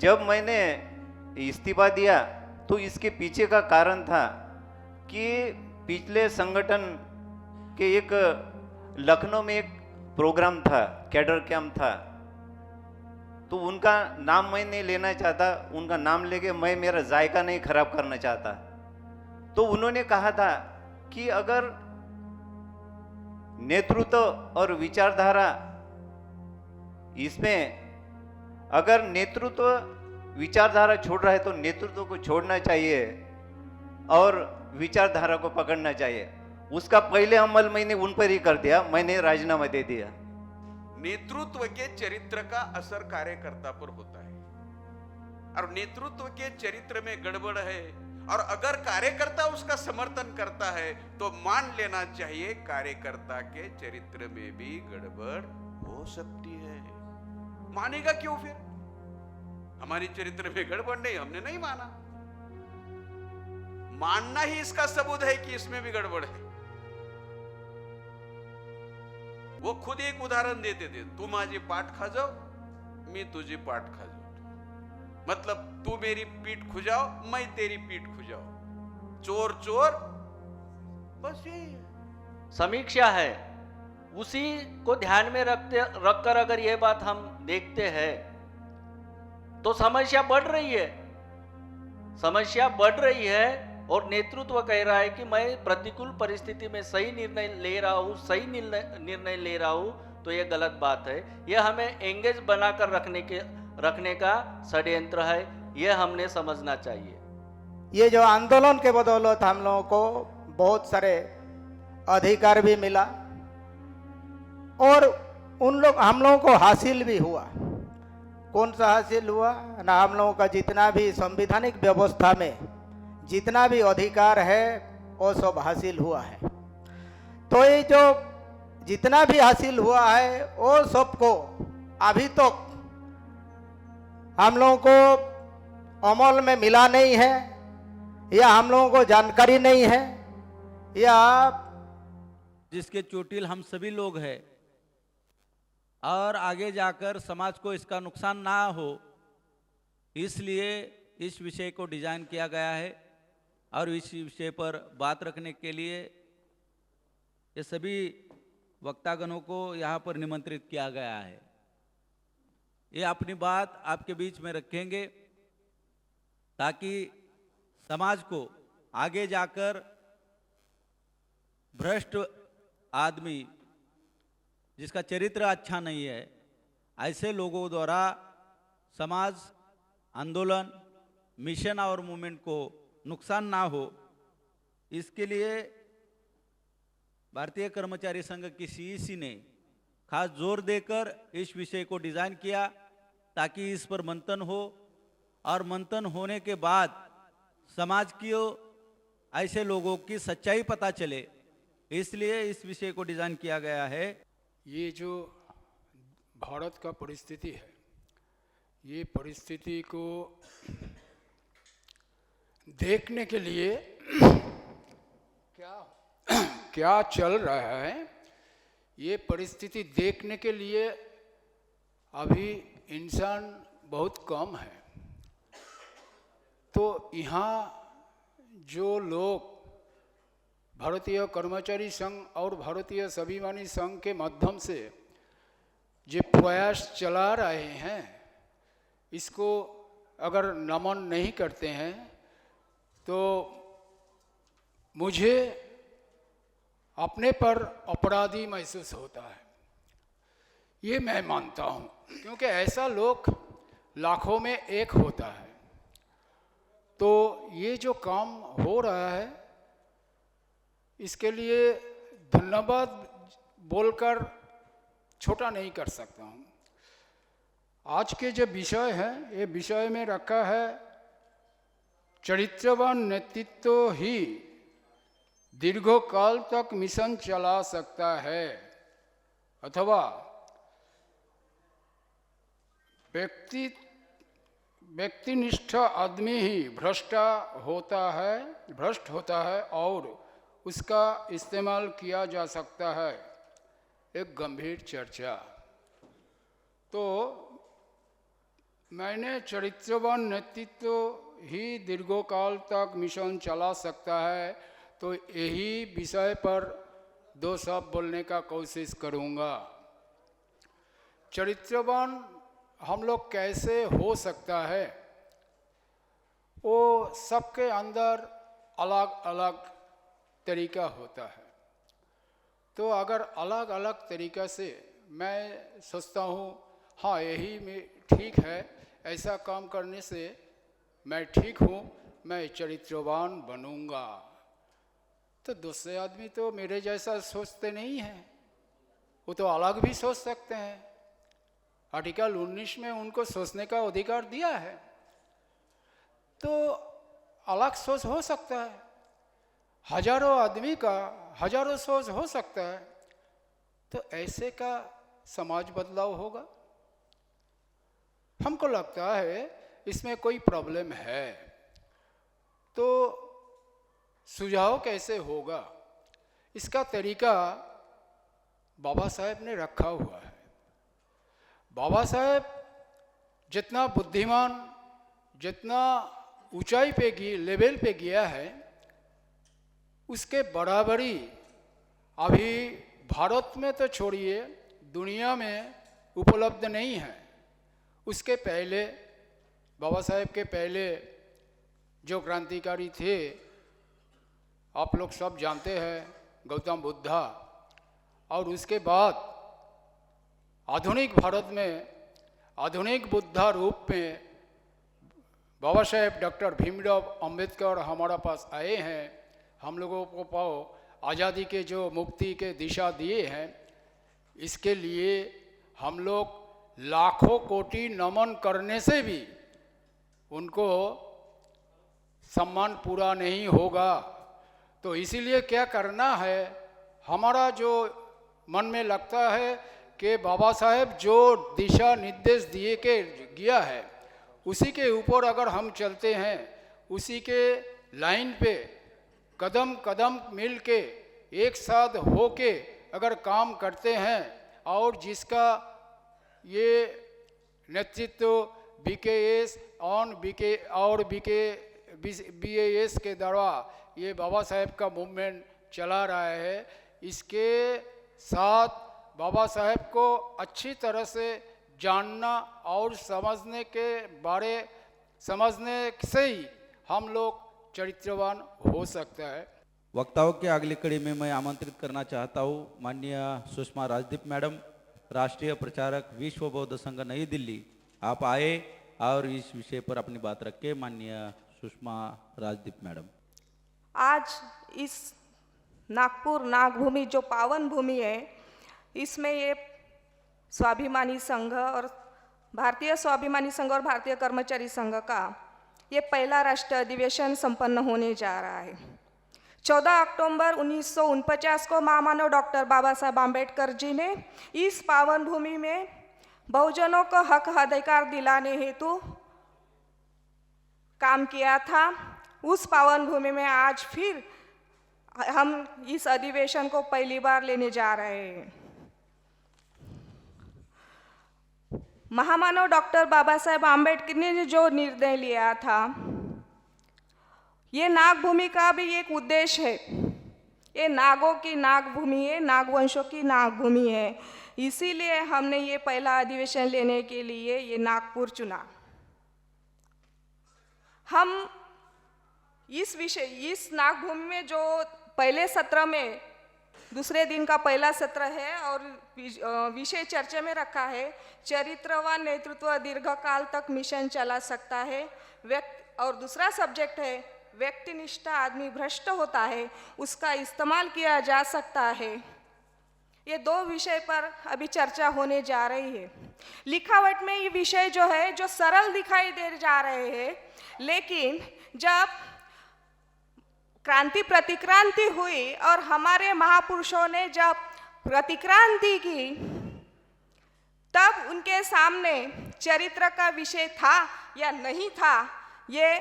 जब मैंने इस्तीफा दिया तो इसके पीछे का कारण था कि पिछले संगठन के एक लखनऊ में एक प्रोग्राम था, कैडर कैंप था, तो उनका नाम मैं नहीं लेना चाहता, उनका नाम लेके मैं मेरा जायका नहीं खराब करना चाहता। तो उन्होंने कहा था कि अगर नेतृत्व और विचारधारा, इसमें अगर नेतृत्व विचारधारा छोड़ रहा है तो नेतृत्व को छोड़ना चाहिए और विचारधारा को पकड़ना चाहिए। उसका पहले अमल मैंने उन पर ही कर दिया, मैंने राजीनामा दे दिया। नेतृत्व के चरित्र का असर कार्यकर्ता पर होता है, और नेतृत्व के चरित्र में गड़बड़ है और अगर कार्यकर्ता उसका समर्थन करता है तो मान लेना चाहिए कार्यकर्ता के चरित्र में भी गड़बड़ हो सकती है। मानेगा क्यों फिर? हमारी चरित्र में गड़बड़ नहीं, हमने नहीं माना। मानना ही इसका सबूत है कि इसमें भी गड़बड़ है। वो खुद एक उदाहरण देते थे, तू माझी पाठ खा जाओ, मैं तुझी पाठ खा जाऊ, मतलब तू मेरी पीठ खुजाओ, मैं तेरी पीठ खुजाओ, चोर चोर, बस यही है। समीक्षा है, उसी को ध्यान में रखकर अगर ये बात हम देखते हैं तो समस्या बढ़ रही है, समस्या बढ़ रही है। और नेतृत्व कह रहा है कि मैं प्रतिकूल परिस्थिति में सही निर्णय ले रहा हूं, सही निर्णय ले रहा हूं, तो ये गलत बात है। यह हमें एंगेज बनाकर रखने का षड्यंत्र है, यह हमने समझना चाहिए। ये जो आंदोलन के बदौलत हम लोगों को बहुत सारे अधिकार भी मिला और हम लोगों को हासिल भी हुआ। कौन सा हासिल हुआ ना? हम लोगों का जितना भी संवैधानिक व्यवस्था में जितना भी अधिकार है वो सब हासिल हुआ है। तो ये जो जितना भी हासिल हुआ है वो सबको अभी तक तो हम लोगों को अमल में मिला नहीं है, या हम लोगों को जानकारी नहीं है, या जिसके चोटिल हम सभी लोग हैं और आगे जाकर समाज को इसका नुकसान ना हो, इसलिए इस विषय को डिजाइन किया गया है। और इस विषय पर बात रखने के लिए ये सभी वक्तागणों को यहाँ पर निमंत्रित किया गया है। ये अपनी बात आपके बीच में रखेंगे ताकि समाज को आगे जाकर भ्रष्ट आदमी जिसका चरित्र अच्छा नहीं है, ऐसे लोगों द्वारा समाज, आंदोलन, मिशन और मूवमेंट को नुकसान ना हो, इसके लिए भारतीय कर्मचारी संघ की सीईसी ने खास जोर देकर इस विषय को डिजाइन किया ताकि इस पर मंथन हो और मंथन होने के बाद समाज की ऐसे लोगों की सच्चाई पता चले, इसलिए इस विषय को डिजाइन किया गया है। ये जो भारत का परिस्थिति है, ये परिस्थिति को देखने के लिए क्या चल रहा है, ये परिस्थिति देखने के लिए अभी इंसान बहुत कम है। तो यहाँ जो लोग भारतीय कर्मचारी संघ और भारतीय स्वाभिमानी संघ के माध्यम से जो प्रयास चला रहे हैं, इसको अगर नमन नहीं करते हैं तो मुझे अपने पर अपराधी महसूस होता है। ये मैं मानता हूँ, क्योंकि ऐसा लोग लाखों में एक होता है। तो ये जो काम हो रहा है, इसके लिए धन्यवाद बोलकर छोटा नहीं कर सकता हूँ। आज के जो विषय है, ये विषय में रखा है चरित्रवान नेतृत्व ही दीर्घकाल तक मिशन चला सकता है, अथवा व्यक्तिनिष्ठ आदमी ही भ्रष्ट होता है और उसका इस्तेमाल किया जा सकता है। एक गंभीर चर्चा। तो मैंने चरित्रवान नेतृत्व ही दीर्घकाल तक मिशन चला सकता है, तो यही विषय पर दो शब्द बोलने का कोशिश करूंगा। चरित्रवान हम लोग कैसे हो सकता है, वो सबके अंदर अलग अलग तरीका होता है। तो अगर अलग अलग तरीका से मैं सोचता हूँ हाँ यही में ठीक है, ऐसा काम करने से मैं ठीक हूँ, मैं चरित्रवान बनूंगा, तो दूसरे आदमी तो मेरे जैसा सोचते नहीं हैं, वो तो अलग भी सोच सकते हैं। आर्टिकल 19 में उनको सोचने का अधिकार दिया है, तो अलग सोच हो सकता है। हजारों आदमी का हजारों सोच हो सकता है, तो ऐसे का समाज बदलाव होगा। हमको लगता है इसमें कोई प्रॉब्लम है, तो सुझाव कैसे होगा, इसका तरीका बाबा साहेब ने रखा हुआ है। बाबा साहेब जितना बुद्धिमान, जितना ऊंचाई पे लेवल पे गया है, उसके बराबरी अभी भारत में तो छोड़िए, दुनिया में उपलब्ध नहीं है। उसके पहले, बाबा साहेब के पहले जो क्रांतिकारी थे, आप लोग सब जानते हैं, गौतम बुद्धा। और उसके बाद आधुनिक भारत में आधुनिक बुद्धा रूप में बाबा साहेब डॉक्टर भीमराव अंबेडकर हमारा पास आए हैं। हम लोगों को पाओ आज़ादी के जो मुक्ति के दिशा दिए हैं, इसके लिए हम लोग लाखों कोटि नमन करने से भी उनको सम्मान पूरा नहीं होगा। तो इसीलिए क्या करना है, हमारा जो मन में लगता है कि बाबा साहेब जो दिशा निर्देश दिए के गया है, उसी के ऊपर अगर हम चलते हैं, उसी के लाइन पे कदम कदम मिल के एक साथ हो के अगर काम करते हैं, और जिसका ये नेतृत्व BKS ऑन BK और BAS के द्वारा ये बाबा साहेब का मूवमेंट चला रहा है, इसके साथ बाबा साहेब को अच्छी तरह से जानना और समझने से ही हम लोग चरित्रवान हो सकता है। वक्ताओं के अगली कड़ी में मैं आमंत्रित करना चाहता हूँ माननीय सुषमा राजदीप मैडम, राष्ट्रीय प्रचारक, विश्व बौद्ध संघ नई दिल्ली। आप आए और इस विषय पर अपनी बात रखें। माननीय सुषमा राजदीप मैडम। आज इस नागपुर नागभूमि जो पावन भूमि है, इसमें ये स्वाभिमानी संघ और भारतीय स्वाभिमानी संघ और भारतीय कर्मचारी संघ का ये पहला राष्ट्रीय अधिवेशन संपन्न होने जा रहा है। 14 अक्टूबर 1949 को महामानव डॉक्टर बाबा साहेब आम्बेडकर जी ने इस पावन भूमि में बहुजनों को हक अधिकार दिलाने हेतु काम किया था। उस पावन भूमि में आज फिर हम इस अधिवेशन को पहली बार लेने जा रहे हैं। महामानव डॉक्टर बाबा साहेब आम्बेडकर ने जो निर्णय लिया था, ये नागभूमि का भी एक उद्देश्य है। ये नागों की नागभूमि है, नागवंशों की नागभूमि है, इसीलिए हमने ये पहला अधिवेशन लेने के लिए ये नागपुर चुना। हम इस नागभूमि में जो पहले सत्र में दूसरे दिन का पहला सत्र है और विषय चर्चा में रखा है, चरित्रवान नेतृत्व दीर्घकाल तक मिशन चला सकता है। और दूसरा सब्जेक्ट है व्यक्तिनिष्ठ आदमी भ्रष्ट होता है, उसका इस्तेमाल किया जा सकता है। ये दो विषय पर अभी चर्चा होने जा रही है। लिखावट में ये विषय जो है, जो सरल दिखाई दे जा रहे हैं, लेकिन जब क्रांति प्रतिक्रांति हुई और हमारे महापुरुषों ने जब प्रतिक्रांति की, तब उनके सामने चरित्र का विषय था या नहीं था, ये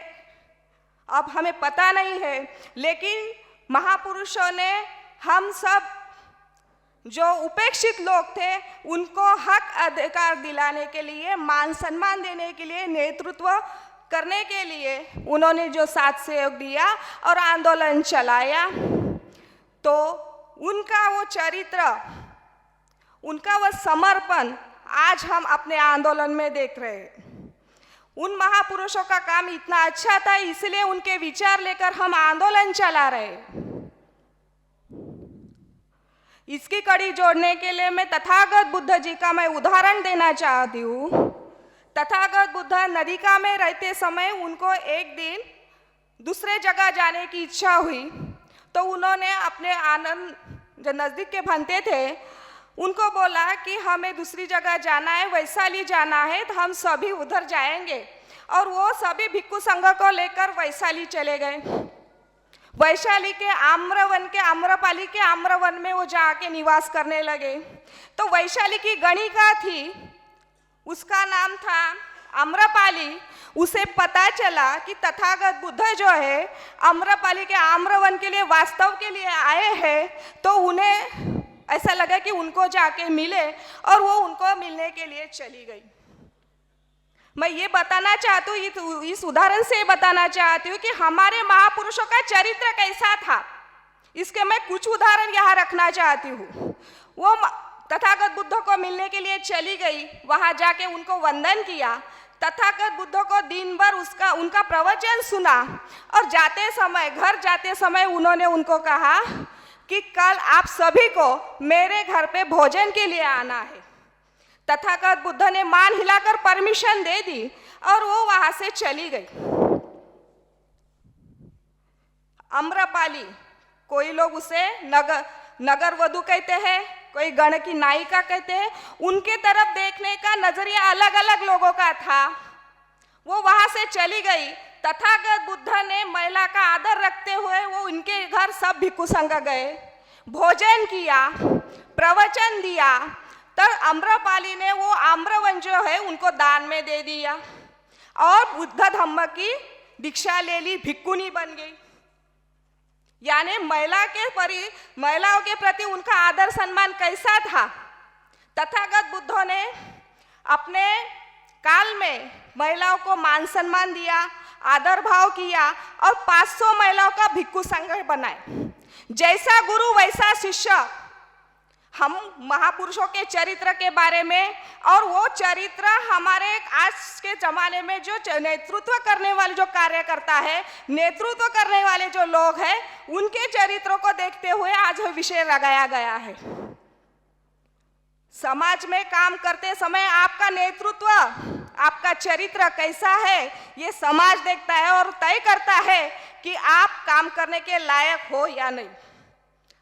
अब हमें पता नहीं है। लेकिन महापुरुषों ने हम सब जो उपेक्षित लोग थे उनको हक अधिकार दिलाने के लिए, मान सम्मान देने के लिए, नेतृत्व करने के लिए उन्होंने जो साथ सहयोग दिया और आंदोलन चलाया, तो उनका वो चरित्र, उनका वो समर्पण आज हम अपने आंदोलन में देख रहे हैं। उन महापुरुषों का काम इतना अच्छा था, इसलिए उनके विचार लेकर हम आंदोलन चला रहे हैं। इसकी कड़ी जोड़ने के लिए मैं तथागत बुद्ध जी का मैं उदाहरण देना चाहती हूँ। तथागत बुद्ध नदिका में रहते समय उनको एक दिन दूसरे जगह जाने की इच्छा हुई, तो उन्होंने अपने आनंद जो नज़दीक के भंते थे उनको बोला कि हमें दूसरी जगह जाना है, वैशाली जाना है, तो हम सभी उधर जाएंगे। और वो सभी भिक्षु संघ को लेकर वैशाली चले गए। वैशाली के आम्रवन के आम्रपाली के आम्रवन में वो जाके निवास करने लगे। तो वैशाली की गणिका थी, उसका नाम था आम्रपाली। उसे पता चला कि तथागत बुद्ध जो है आम्रपाली के आम्रवन के लिए वास्तव के लिए आए हैं, तो उन्हें ऐसा लगा कि उनको जाके मिले और वो उनको मिलने के लिए चली गई। मैं ये बताना चाहती हूँ, इस उदाहरण से बताना चाहती हूँ कि हमारे महापुरुषों का चरित्र कैसा था। इसके मैं कुछ उदाहरण यहाँ रखना चाहती हूँ। वो तथागत बुद्ध को मिलने के लिए चली गई, वहाँ जाके उनको वंदन किया। तथागत बुद्ध को दिन भर उनका प्रवचन सुना और जाते समय, घर जाते समय उन्होंने उनको कहा कि कल आप सभी को मेरे घर पे भोजन के लिए आना है। तथागत बुद्ध ने मान हिलाकर परमिशन दे दी और वो वहां से चली गई। आम्रपाली, कोई लोग उसे नगर वधु कहते हैं, कोई गण की नायिका कहते हैं। उनके तरफ देखने का नजरिया अलग अलग लोगों का था। वो वहां से चली गई। तथागत बुद्ध ने महिला का आदर रखते हुए वो उनके घर सब भिक्षु संघ गए, भोजन किया, प्रवचन दिया। तब आम्रपाली ने वो आम्रवन जो है उनको दान में दे दिया और बुद्ध धम्म की दीक्षा ले ली, भिक्षुनी बन गई। यानी महिलाओं के प्रति उनका आदर सम्मान कैसा था। तथागत बुद्ध ने अपने काल में महिलाओं को मान सम्मान दिया, आदर भाव किया और 500 महिलाओं का भिक्षु संघ बनाए। जैसा गुरु वैसा शिष्य। हम महापुरुषों के चरित्र के बारे में, और वो चरित्र हमारे आज के जमाने में जो नेतृत्व करने वाले जो कार्यकर्ता है, नेतृत्व करने वाले जो लोग हैं, उनके चरित्रों को देखते हुए आज विषय लगाया गया है। समाज में काम करते समय आपका नेतृत्व, आपका चरित्र कैसा है, ये समाज देखता है और तय करता है कि आप काम करने के लायक हो या नहीं।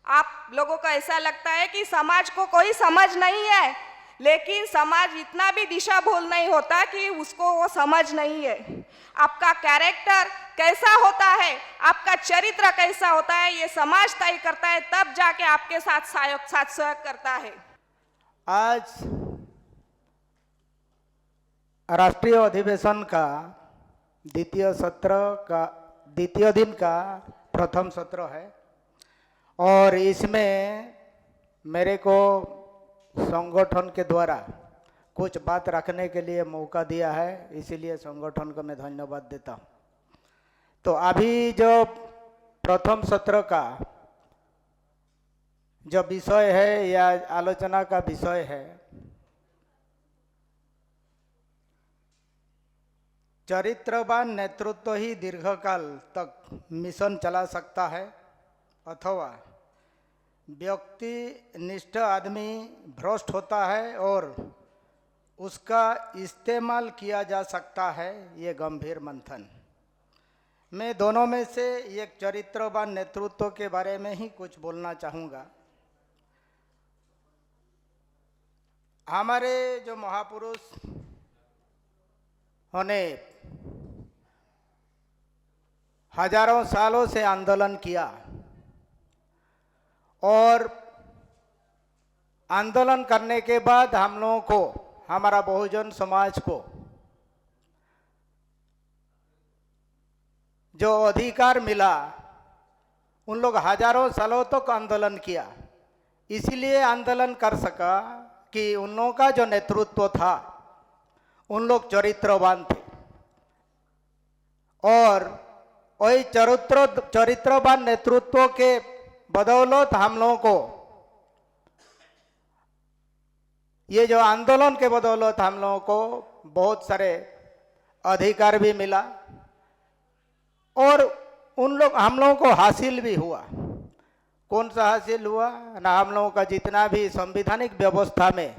आप लोगों को ऐसा लगता है कि समाज को कोई समझ नहीं है, लेकिन समाज इतना भी दिशा भूल नहीं होता कि उसको वो समझ नहीं है। आपका कैरेक्टर कैसा होता है, आपका चरित्र कैसा होता है, ये समाज तय करता है, तब जाके आपके साथ सहयोग करता है। आज राष्ट्रीय अधिवेशन का द्वितीय दिन का प्रथम सत्र है और इसमें मेरे को संगठन के द्वारा कुछ बात रखने के लिए मौका दिया है, इसीलिए संगठन को मैं धन्यवाद देता हूँ। तो अभी जो प्रथम सत्र का जो विषय है या आलोचना का विषय है, चरित्रवान नेतृत्व ही दीर्घकाल तक मिशन चला सकता है अथवा व्यक्ति निष्ठ आदमी भ्रष्ट होता है और उसका इस्तेमाल किया जा सकता है। ये गंभीर मंथन। मैं दोनों में से एक चरित्रवान नेतृत्व के बारे में ही कुछ बोलना चाहूँगा। हमारे जो महापुरुष ने हजारों सालों से आंदोलन किया और आंदोलन करने के बाद हम लोगों को, हमारा बहुजन समाज को जो अधिकार मिला, उन लोग हजारों सालों तक आंदोलन किया, इसलिए आंदोलन कर सका कि उन लोगों का जो नेतृत्व था, उन लोग चरित्रवान थे और वही चरित्रवान नेतृत्व के बदौलत हम लोगों को ये जो आंदोलन के बदौलत हम लोगों को बहुत सारे अधिकार भी मिला और हम लोगों को हासिल भी हुआ। कौन सा हासिल हुआ ना, हम लोगों का जितना भी संवैधानिक व्यवस्था में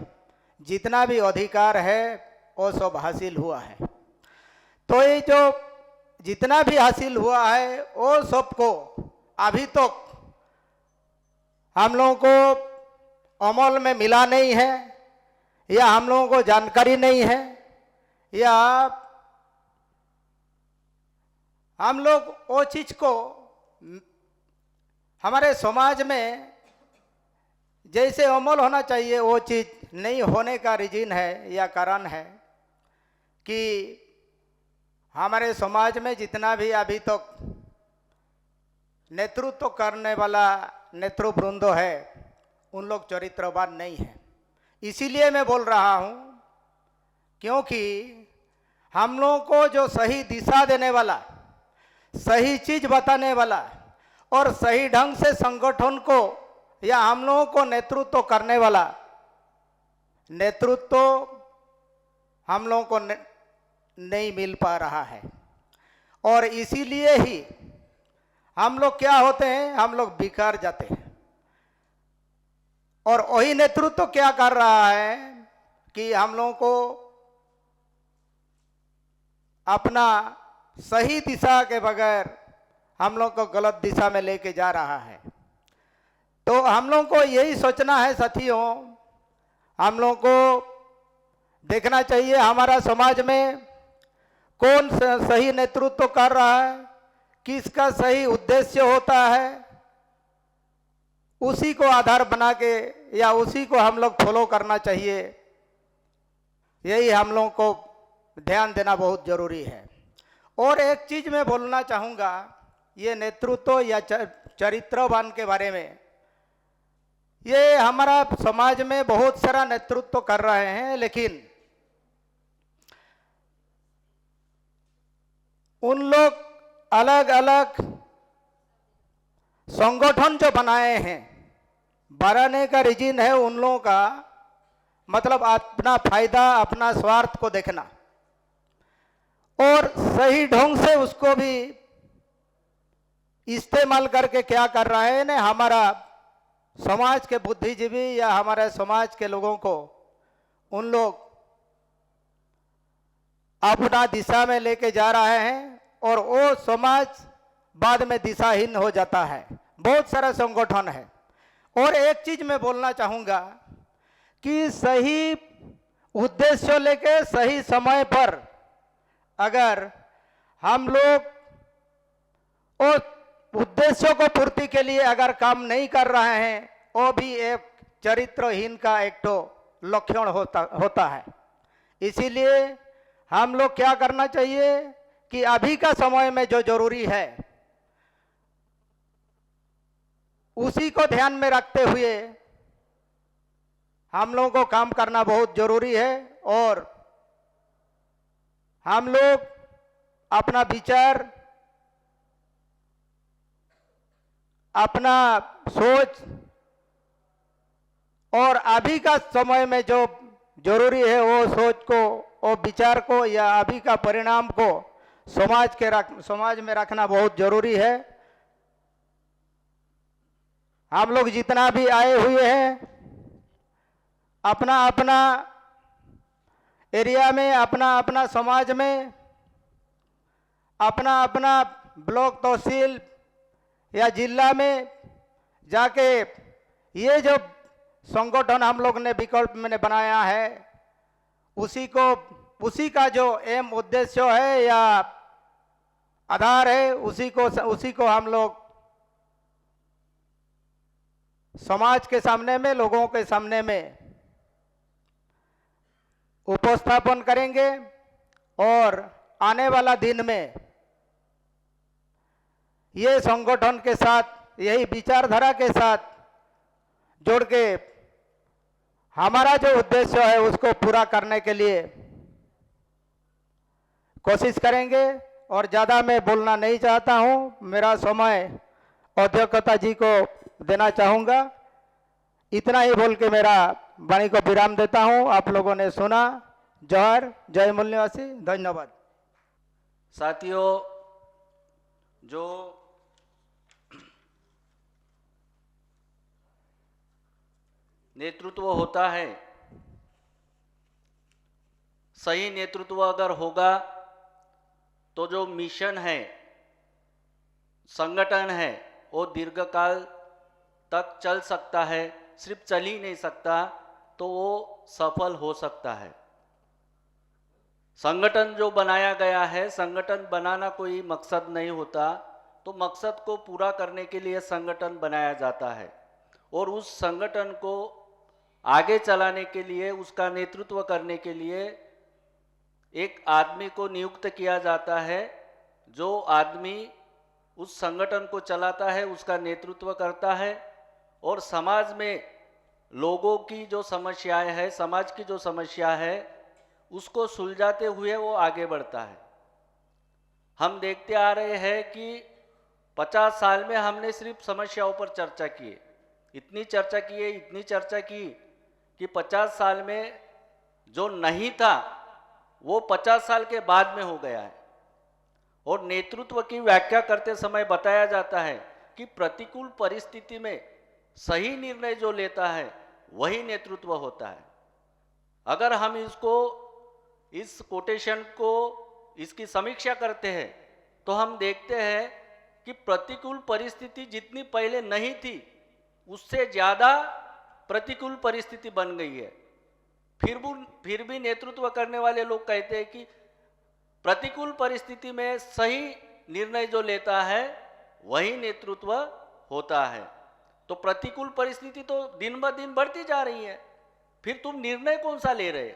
जितना भी अधिकार है वो सब हासिल हुआ है। तो ये जो जितना भी हासिल हुआ है वो सबको अभी तक हम लोगों को अमल में मिला नहीं है, या हम लोगों को जानकारी नहीं है, या हम लोग वो चीज को हमारे समाज में जैसे अमल होना चाहिए वो चीज नहीं होने का रीजन है या कारण है कि हमारे समाज में जितना भी अभी तक नेतृत्व करने वाला नेतृवृंद है उन लोग चरित्रवान नहीं है। इसीलिए मैं बोल रहा हूँ क्योंकि हम लोगों को जो सही दिशा देने वाला, सही चीज बताने वाला और सही ढंग से संगठन को या हम लोगों को नेतृत्व करने वाला नेतृत्व हम लोगों को नहीं मिल पा रहा है। और इसीलिए ही हम लोग क्या होते हैं, हम लोग बिखर जाते हैं। और वही नेतृत्व क्या कर रहा है कि हम लोगों को अपना सही दिशा के बगैर हम लोग को गलत दिशा में लेके जा रहा है। तो हम लोग को यही सोचना है साथियों, हम लोग को देखना चाहिए हमारा समाज में कौन सही नेतृत्व कर रहा है, किसका सही उद्देश्य होता है, उसी को आधार बना के या उसी को हम लोग फॉलो करना चाहिए। यही हम लोग को ध्यान देना बहुत जरूरी है। और एक चीज मैं बोलना चाहूँगा, ये नेतृत्व या चरित्रवान के बारे में, ये हमारा समाज में बहुत सारा नेतृत्व कर रहे हैं, लेकिन उन लोग अलग अलग संगठन जो बनाए हैं, बनाने का रीजन है उन लोगों का मतलब अपना फायदा, अपना स्वार्थ को देखना और सही ढंग से उसको भी इस्तेमाल करके क्या कर रहा है ना, हमारा समाज के बुद्धिजीवी या हमारे समाज के लोगों को उन लोग अपना दिशा में लेके जा रहे हैं और वो समाज बाद में दिशाहीन हो जाता है। बहुत सारा संगठन है। और एक चीज मैं बोलना चाहूँगा कि सही उद्देश्य लेके सही समय पर अगर हम लोग उस उद्देश्यों को पूर्ति के लिए अगर काम नहीं कर रहे हैं, वो भी एक चरित्रहीन का एक तो लक्षण होता है। इसीलिए हम लोग क्या करना चाहिए कि अभी का समय में जो जरूरी है उसी को ध्यान में रखते हुए हम लोगों को काम करना बहुत जरूरी है। और हम लोग अपना विचार, अपना सोच और अभी का समय में जो जरूरी है वो सोच को, वो विचार को या अभी का परिणाम को समाज में रखना बहुत जरूरी है। हम लोग जितना भी आए हुए हैं अपना अपना एरिया में, अपना अपना समाज में, अपना अपना ब्लॉक तहसील या जिला में जाके ये जो संगठन हम लोग ने विकल्प में बनाया है उसी का जो एम उद्देश्य है या आधार है उसी को हम लोग समाज के सामने में, लोगों के सामने में उपस्थापन करेंगे। और आने वाला दिन में ये संगठन के साथ, यही विचारधारा के साथ जोड़ के हमारा जो उद्देश्य है उसको पूरा करने के लिए कोशिश करेंगे। और ज़्यादा मैं बोलना नहीं चाहता हूँ, मेरा समय अध्यक्षता जी को देना चाहूँगा। इतना ही बोल के मेरा वाणी को विराम देता हूँ। आप लोगों ने सुना। जौहर, जय मूल निवासी, धन्यवाद। साथियों, जो नेतृत्व होता है, सही नेतृत्व अगर होगा तो जो मिशन है, संगठन है, वो दीर्घकाल तक चल सकता है। सिर्फ चल ही नहीं सकता तो वो सफल हो सकता है। संगठन जो बनाया गया है, संगठन बनाना कोई मकसद नहीं होता, तो मकसद को पूरा करने के लिए संगठन बनाया जाता है। और उस संगठन को आगे चलाने के लिए, उसका नेतृत्व करने के लिए एक आदमी को नियुक्त किया जाता है। जो आदमी उस संगठन को चलाता है, उसका नेतृत्व करता है और समाज में लोगों की जो समस्याएं है, समाज की जो समस्या है, उसको सुलझाते हुए वो आगे बढ़ता है। हम देखते आ रहे हैं कि 50 साल में हमने सिर्फ समस्याओं पर चर्चा की है। इतनी चर्चा की है, इतनी चर्चा की कि 50 साल में जो नहीं था वो 50 साल के बाद में हो गया है। और नेतृत्व की व्याख्या करते समय बताया जाता है कि प्रतिकूल परिस्थिति में सही निर्णय जो लेता है वही नेतृत्व होता है। अगर हम इस कोटेशन को, इसकी समीक्षा करते हैं तो हम देखते हैं कि प्रतिकूल परिस्थिति जितनी पहले नहीं थी उससे ज़्यादा प्रतिकूल परिस्थिति बन गई है। फिर भी नेतृत्व करने वाले लोग कहते हैं कि प्रतिकूल परिस्थिति में सही निर्णय जो लेता है वही नेतृत्व होता है। तो प्रतिकूल परिस्थिति तो दिन ब दिन बढ़ती जा रही है, फिर तुम निर्णय कौन सा ले रहे?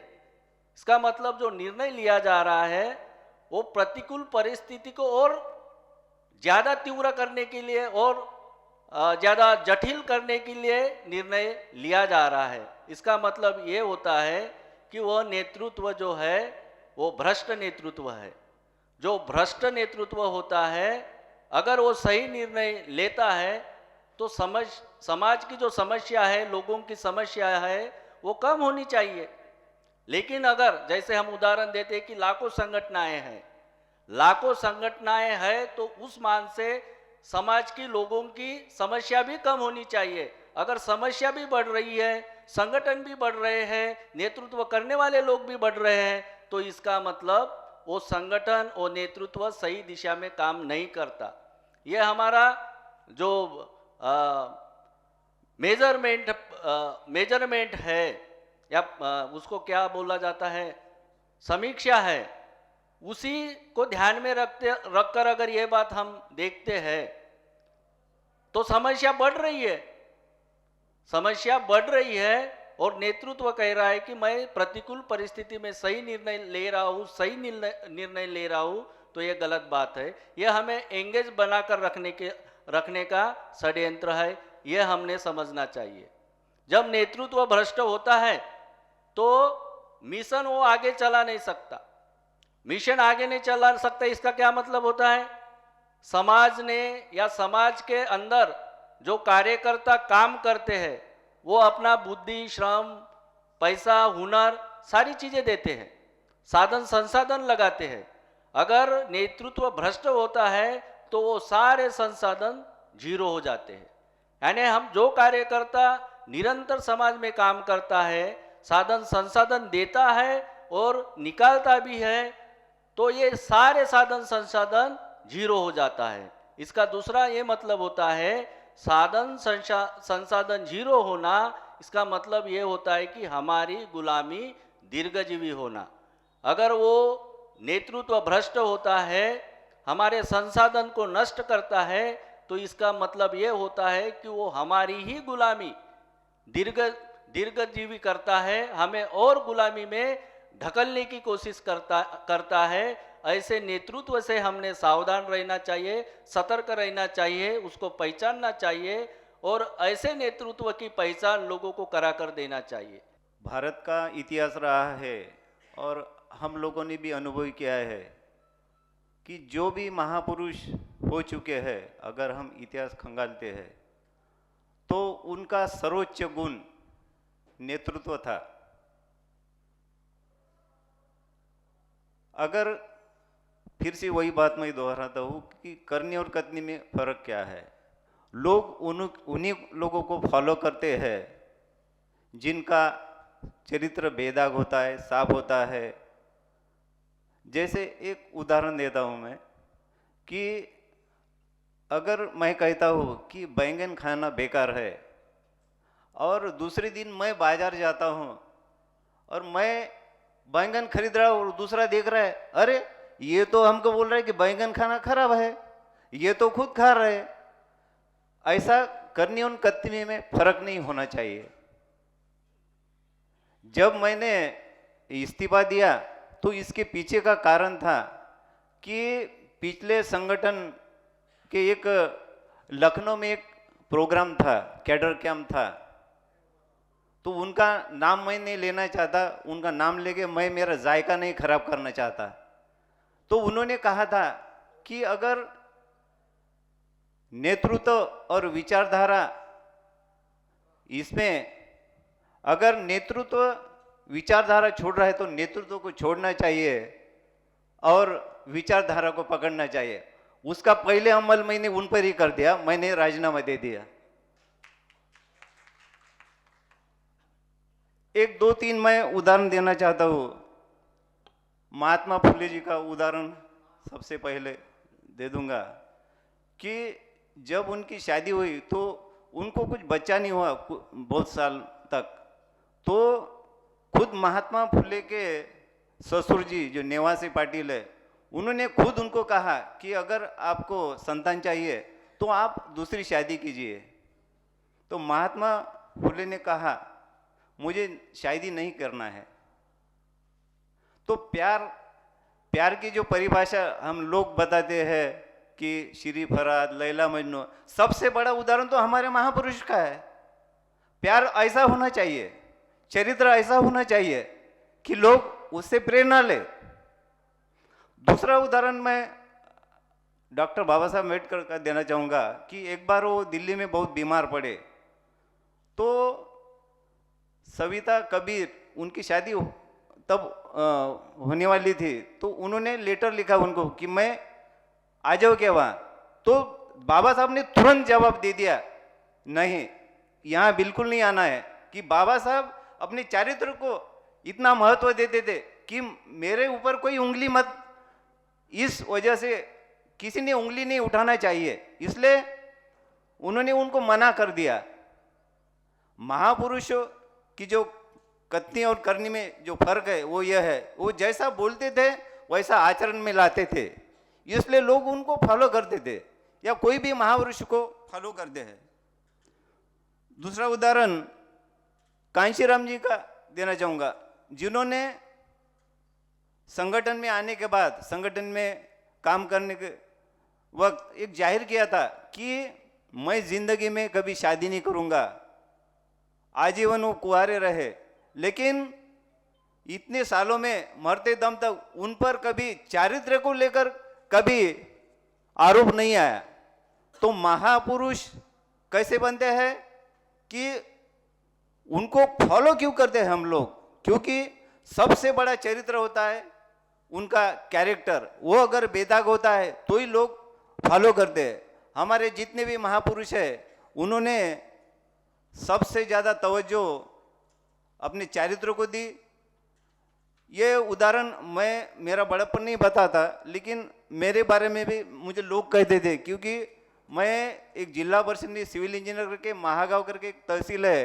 इसका मतलब जो निर्णय लिया जा रहा है वो प्रतिकूल परिस्थिति को और ज़्यादा तीव्र करने के लिए और ज़्यादा जटिल करने के लिए निर्णय लिया जा रहा है। इसका मतलब ये होता है कि वह नेतृत्व जो है वो भ्रष्ट नेतृत्व है। जो भ्रष्ट नेतृत्व होता है, अगर वो सही निर्णय लेता है तो समाज की जो समस्या है, लोगों की समस्या है, वो कम होनी चाहिए। लेकिन अगर जैसे हम उदाहरण देते हैं कि लाखों संगठनाएं हैं तो उस मान से समाज की लोगों की समस्या भी कम होनी चाहिए। अगर समस्या भी बढ़ रही है, संगठन भी बढ़ रहे हैं, नेतृत्व करने वाले लोग भी बढ़ रहे हैं, तो इसका मतलब वो संगठन और नेतृत्व सही दिशा में काम नहीं करता। ये हमारा जो मेजरमेंट है या उसको क्या बोला जाता है, समीक्षा है, उसी को ध्यान में रखकर अगर ये बात हम देखते हैं तो समस्या बढ़ रही है और नेतृत्व कह रहा है कि मैं प्रतिकूल परिस्थिति में सही निर्णय ले रहा हूँ, तो ये गलत बात है। ये हमें एंगेज बनाकर रखने का षड्यंत्र है, ये हमने समझना चाहिए। जब नेतृत्व भ्रष्ट होता है तो मिशन वो आगे चला नहीं सकता। मिशन आगे नहीं चला सकता, इसका क्या मतलब होता है? समाज ने या समाज के अंदर जो कार्यकर्ता काम करते हैं वो अपना बुद्धि, श्रम, पैसा, हुनर सारी चीजें देते हैं, साधन संसाधन लगाते हैं। अगर नेतृत्व भ्रष्ट होता है तो वो सारे संसाधन जीरो हो जाते हैं। यानी हम जो कार्यकर्ता निरंतर समाज में काम करता है, साधन संसाधन देता है और निकालता भी है, तो ये सारे साधन संसाधन जीरो हो जाता है। इसका दूसरा ये मतलब होता है, साधन संसाधन जीरो होना, इसका मतलब ये होता है कि हमारी गुलामी दीर्घजीवी होना। अगर वो नेतृत्व भ्रष्ट होता है, हमारे संसाधन को नष्ट करता है, तो इसका मतलब ये होता है कि वो हमारी ही गुलामी दीर्घजीवी करता है, हमें और गुलामी में ढकलने की कोशिश करता है। ऐसे नेतृत्व से हमने सावधान रहना चाहिए, सतर्क रहना चाहिए, उसको पहचानना चाहिए और ऐसे नेतृत्व की पहचान लोगों को करा कर देना चाहिए। भारत का इतिहास रहा है और हम लोगों ने भी अनुभव किया है कि जो भी महापुरुष हो चुके हैं, अगर हम इतिहास खंगालते हैं तो उनका सर्वोच्च गुण नेतृत्व था। अगर फिर से वही बात मैं दोहराता हूँ कि करनी और कथनी में फर्क क्या है। लोग उन्हीं लोगों को फॉलो करते हैं जिनका चरित्र बेदाग होता है, साफ होता है। जैसे एक उदाहरण देता हूँ मैं कि अगर मैं कहता हूँ कि बैंगन खाना बेकार है और दूसरे दिन मैं बाजार जाता हूँ और मैं बैंगन खरीद रहा हूँ और दूसरा देख रहा है, अरे ये तो हमको बोल रहा है कि बैंगन खाना खराब है, ये तो खुद खा रहे हैं। ऐसा करनी और कथनी में फर्क नहीं होना चाहिए। जब मैंने इस्तीफा दिया तो इसके पीछे का कारण था कि पिछले संगठन के एक लखनऊ में एक प्रोग्राम था, कैडर कैंप था, तो उनका नाम मैं नहीं लेना चाहता। उनका नाम लेके मैं मेरा जायका नहीं खराब करना चाहता। तो उन्होंने कहा था कि अगर नेतृत्व और विचारधारा, इसमें अगर नेतृत्व विचारधारा छोड़ रहा है तो नेतृत्व को छोड़ना चाहिए और विचारधारा को पकड़ना चाहिए। उसका पहले अमल मैंने उन पर ही कर दिया, मैंने राजीनामा दे दिया। एक दो तीन मैं उदाहरण देना चाहता हूँ। महात्मा फुले जी का उदाहरण सबसे पहले दे दूंगा कि जब उनकी शादी हुई तो उनको कुछ बच्चा नहीं हुआ बहुत साल तक। तो खुद महात्मा फुले के ससुर जी जो नेवासी पाटिल है, उन्होंने खुद उनको कहा कि अगर आपको संतान चाहिए तो आप दूसरी शादी कीजिए। तो महात्मा फुले ने कहा मुझे शादी नहीं करना है। तो प्यार की जो परिभाषा हम लोग बताते हैं कि श्री फरहाद, लैला मजनू, सबसे बड़ा उदाहरण तो हमारे महापुरुष का है। प्यार ऐसा होना चाहिए, चरित्र ऐसा होना चाहिए कि लोग उससे प्रेरणा ले। दूसरा उदाहरण मैं डॉक्टर बाबा साहब अम्बेडकर का देना चाहूँगा कि एक बार वो दिल्ली में बहुत बीमार पड़े, तो सविता कबीर, उनकी शादी तब होने वाली थी, तो उन्होंने लेटर लिखा उनको कि मैं आ जाओ क्या वहाँ। तो बाबा साहब ने तुरंत जवाब दे दिया, नहीं, यहाँ बिल्कुल नहीं आना है। कि बाबा साहब अपने चरित्र को इतना महत्व देते थे कि मेरे ऊपर कोई उंगली मत, इस वजह से किसी ने उंगली नहीं उठाना चाहिए, इसलिए उन्होंने उनको मना कर दिया। महापुरुषों की जो कथनी और करनी में जो फर्क है वो यह है, वो जैसा बोलते थे वैसा आचरण में लाते थे, इसलिए लोग उनको फॉलो करते थे या कोई भी महापुरुष को फॉलो करते हैं। दूसरा उदाहरण कांशीराम जी का देना चाहूँगा, जिन्होंने संगठन में आने के बाद, संगठन में काम करने के वक्त एक जाहिर किया था कि मैं जिंदगी में कभी शादी नहीं करूँगा, आजीवन वो कुंवारे रहे। लेकिन इतने सालों में मरते दम तक उन पर कभी चारित्र को लेकर कभी आरोप नहीं आया। तो महापुरुष कैसे बनते हैं कि उनको फॉलो क्यों करते हैं हम लोग? क्योंकि सबसे बड़ा चरित्र होता है उनका कैरेक्टर, वो अगर बेदाग होता है तो ही लोग फॉलो करते हैं। हमारे जितने भी महापुरुष हैं उन्होंने सबसे ज़्यादा तवज्जो अपने चरित्र को दी। ये उदाहरण मैं मेरा बड़प्पन नहीं बताता, लेकिन मेरे बारे में भी मुझे लोग कहते थे, क्योंकि मैं एक जिला परिषद सिविल इंजीनियर करके महागांव करके एक तहसील है,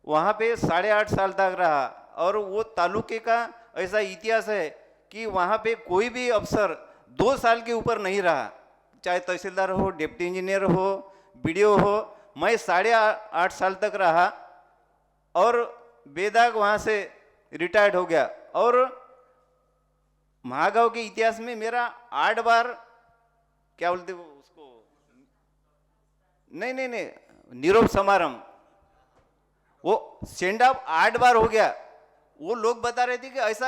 वहाँ पे 8.5 साल तक रहा। और वो तालुके का ऐसा इतिहास है कि वहाँ पे कोई भी अफसर 2 साल के ऊपर नहीं रहा, चाहे तहसीलदार हो, डिप्टी इंजीनियर हो, बीडीओ हो। मैं 8.5 साल तक रहा और बेदाग वहाँ से रिटायर्ड हो गया। और महागांव के इतिहास में मेरा 8 बार, क्या बोलते वो उसको, नहीं नहीं नहीं, निरोप समारंभ वो सेंड ऑफ 8 बार हो गया। वो लोग बता रहे थे कि ऐसा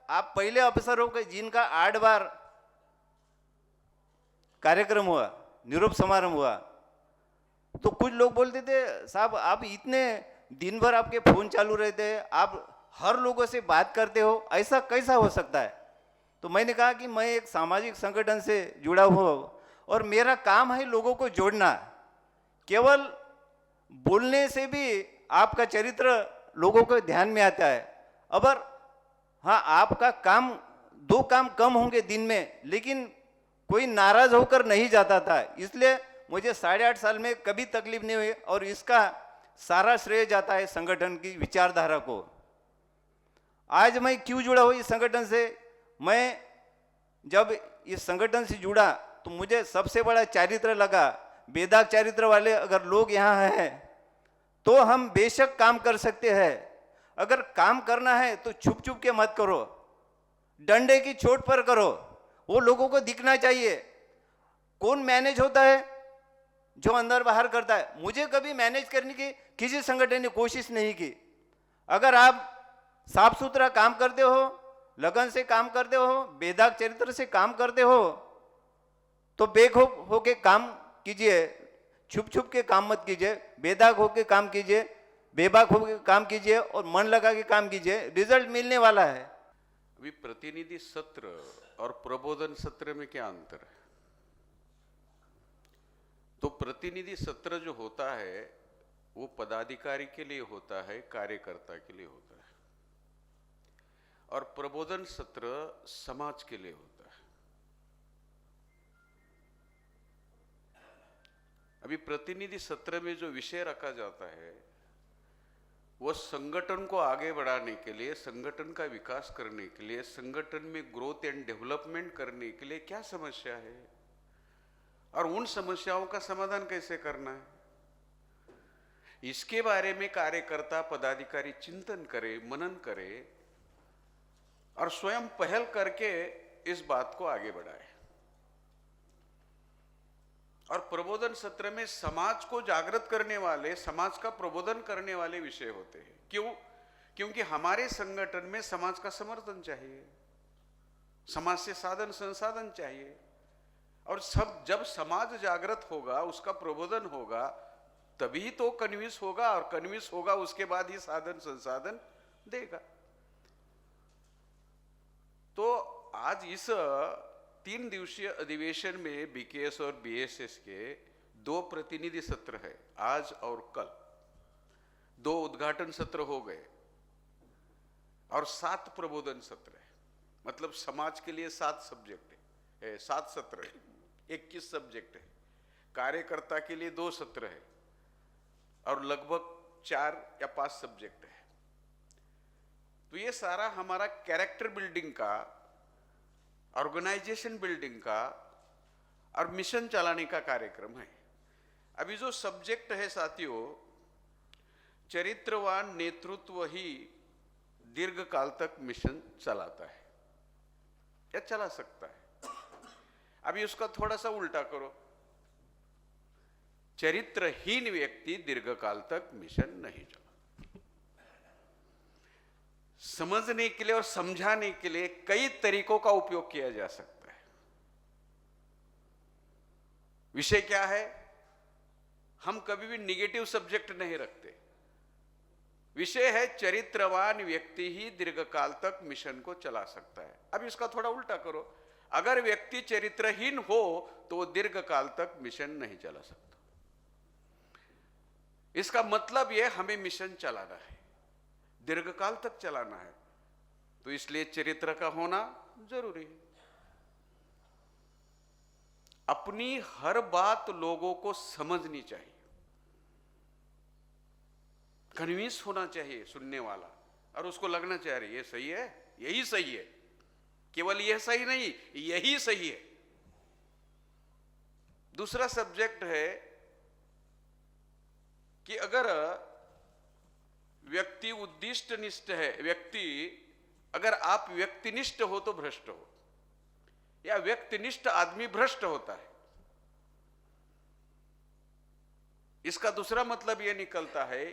आप पहले अफसर हो गए जिनका 8 बार कार्यक्रम हुआ, निरोप समारंभ हुआ। तो कुछ लोग बोलते थे साहब आप इतने दिन भर आपके फोन चालू रहते हैं, आप हर लोगों से बात करते हो, ऐसा कैसा हो सकता है? तो मैंने कहा कि मैं एक सामाजिक संगठन से जुड़ा हुआ हूँ और मेरा काम है लोगों को जोड़ना। केवल बोलने से भी आपका चरित्र लोगों को ध्यान में आता है। अगर हाँ आपका काम 2 काम कम होंगे दिन में, लेकिन कोई नाराज होकर नहीं जाता था। इसलिए मुझे 8.5 साल में कभी तकलीफ नहीं हुई और इसका सारा श्रेय जाता है संगठन की विचारधारा को। आज मैं क्यों जुड़ा हूँ इस संगठन से? मैं जब इस संगठन से जुड़ा तो मुझे सबसे बड़ा चारित्र लगा, बेदाग चारित्र वाले अगर लोग यहाँ हैं तो हम बेशक काम कर सकते हैं। अगर काम करना है तो छुप छुप के मत करो, डंडे की चोट पर करो, वो लोगों को दिखना चाहिए। कौन मैनेज होता है? जो अंदर बाहर करता है। मुझे कभी मैनेज करने की किसी संगठन ने कोशिश नहीं की। अगर आप साफ सुथरा काम करते हो, लगन से काम करते हो, बेदाग चरित्र से काम करते हो तो बेखौफ होके काम कीजिए, छुप छुप के काम मत कीजिए, बेदाग होके काम कीजिए, बेबाक होके काम कीजिए और मन लगा के काम कीजिए, रिजल्ट मिलने वाला है। अभी प्रतिनिधि सत्र और प्रबोधन सत्र में क्या अंतर है? तो प्रतिनिधि सत्र जो होता है वो पदाधिकारी के लिए होता है, कार्यकर्ता के लिए होता है, और प्रबोधन सत्र समाज के लिए होता है। अभी प्रतिनिधि सत्र में जो विषय रखा जाता है वो संगठन को आगे बढ़ाने के लिए, संगठन का विकास करने के लिए, संगठन में ग्रोथ एंड डेवलपमेंट करने के लिए क्या समस्या है और उन समस्याओं का समाधान कैसे करना है, इसके बारे में कार्यकर्ता पदाधिकारी चिंतन करे, मनन करे और स्वयं पहल करके इस बात को आगे बढ़ाए। और प्रबोधन सत्र में समाज को जागृत करने वाले, समाज का प्रबोधन करने वाले विषय होते हैं। क्यों? क्योंकि हमारे संगठन में समाज का समर्थन चाहिए, समाज से साधन संसाधन चाहिए, और सब जब समाज जागृत होगा, उसका प्रबोधन होगा, तभी तो कन्विंस होगा, और कन्विंस होगा उसके बाद ही साधन संसाधन देगा। तो आज इस 3 दिवसीय अधिवेशन में बीकेएस और बीएसएस के 2 प्रतिनिधि सत्र है, आज और कल। 2 उद्घाटन सत्र हो गए और 7 प्रबोधन सत्र है। मतलब समाज के लिए 7 सब्जेक्ट है, 7 सत्र है, 21 सब्जेक्ट है। कार्यकर्ता के लिए 2 सत्र है और लगभग 4 या 5 सब्जेक्ट है। तो ये सारा हमारा कैरेक्टर बिल्डिंग का, ऑर्गेनाइजेशन बिल्डिंग का और मिशन चलाने का कार्यक्रम है। अभी जो सब्जेक्ट है साथियों, चरित्रवान नेतृत्व ही दीर्घ काल तक मिशन चलाता है या चला सकता है। अभी उसका थोड़ा सा उल्टा करो, चरित्रहीन व्यक्ति दीर्घ काल तक मिशन नहीं चला। समझने के लिए और समझाने के लिए कई तरीकों का उपयोग किया जा सकता है। विषय क्या है? हम कभी भी निगेटिव सब्जेक्ट नहीं रखते। विषय है चरित्रवान व्यक्ति ही दीर्घकाल तक मिशन को चला सकता है। अब इसका थोड़ा उल्टा करो, अगर व्यक्ति चरित्रहीन हो तो दीर्घकाल तक मिशन नहीं चला सकता। इसका मतलब यह हमें मिशन चलाना है, दीर्घकाल तक चलाना है, तो इसलिए चरित्र का होना जरूरी है। अपनी हर बात लोगों को समझनी चाहिए, कन्विंस होना चाहिए सुनने वाला, और उसको लगना चाहिए ये सही है, यही सही है, केवल यह सही नहीं, यही सही है। दूसरा सब्जेक्ट है कि अगर व्यक्ति उद्दिष्टनिष्ठ है, व्यक्ति अगर आप व्यक्तिनिष्ठ हो तो भ्रष्ट हो, या व्यक्तिनिष्ठ आदमी भ्रष्ट होता है। इसका दूसरा मतलब यह निकलता है,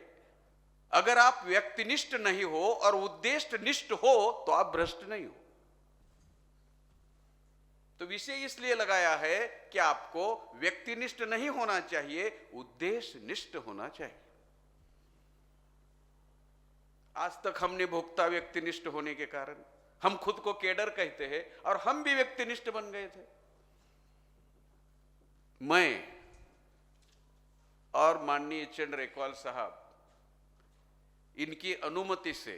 अगर आप व्यक्तिनिष्ठ नहीं हो और उद्देश्यनिष्ठ हो तो आप भ्रष्ट नहीं हो। तो विषय इसलिए लगाया है कि आपको व्यक्तिनिष्ठ नहीं होना चाहिए, उद्देश्यनिष्ठ होना चाहिए। आज तक हमने भोक्ता व्यक्तिनिष्ठ होने के कारण हम खुद को केडर कहते हैं और हम भी व्यक्तिनिष्ठ बन गए थे। मैं और माननीय चंद्र रेकवाल साहब, इनकी अनुमति से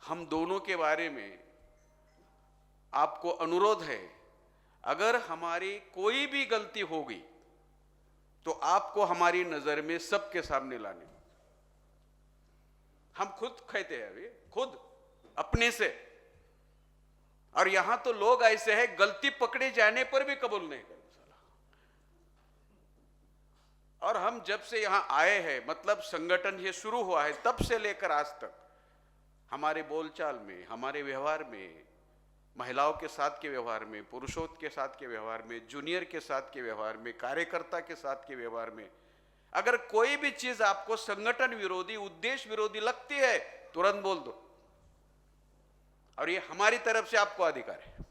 हम दोनों के बारे में आपको अनुरोध है, अगर हमारी कोई भी गलती होगी तो आपको हमारी नजर में सबके सामने लाने। हम खुद कहते हैं अभी, खुद अपने से। और यहां तो लोग ऐसे हैं, गलती पकड़े जाने पर भी कबूल नहीं करते। और हम जब से यहां आए हैं, मतलब संगठन ये शुरू हुआ है, तब से लेकर आज तक हमारे बोलचाल में, हमारे व्यवहार में, महिलाओं के साथ के व्यवहार में, पुरुषों के साथ के व्यवहार में, जूनियर के साथ के व्यवहार में, कार्यकर्ता के साथ के व्यवहार में, अगर कोई भी चीज आपको संगठन विरोधी, उद्देश्य विरोधी लगती है, तुरंत बोल दो। और ये हमारी तरफ से आपको अधिकार है,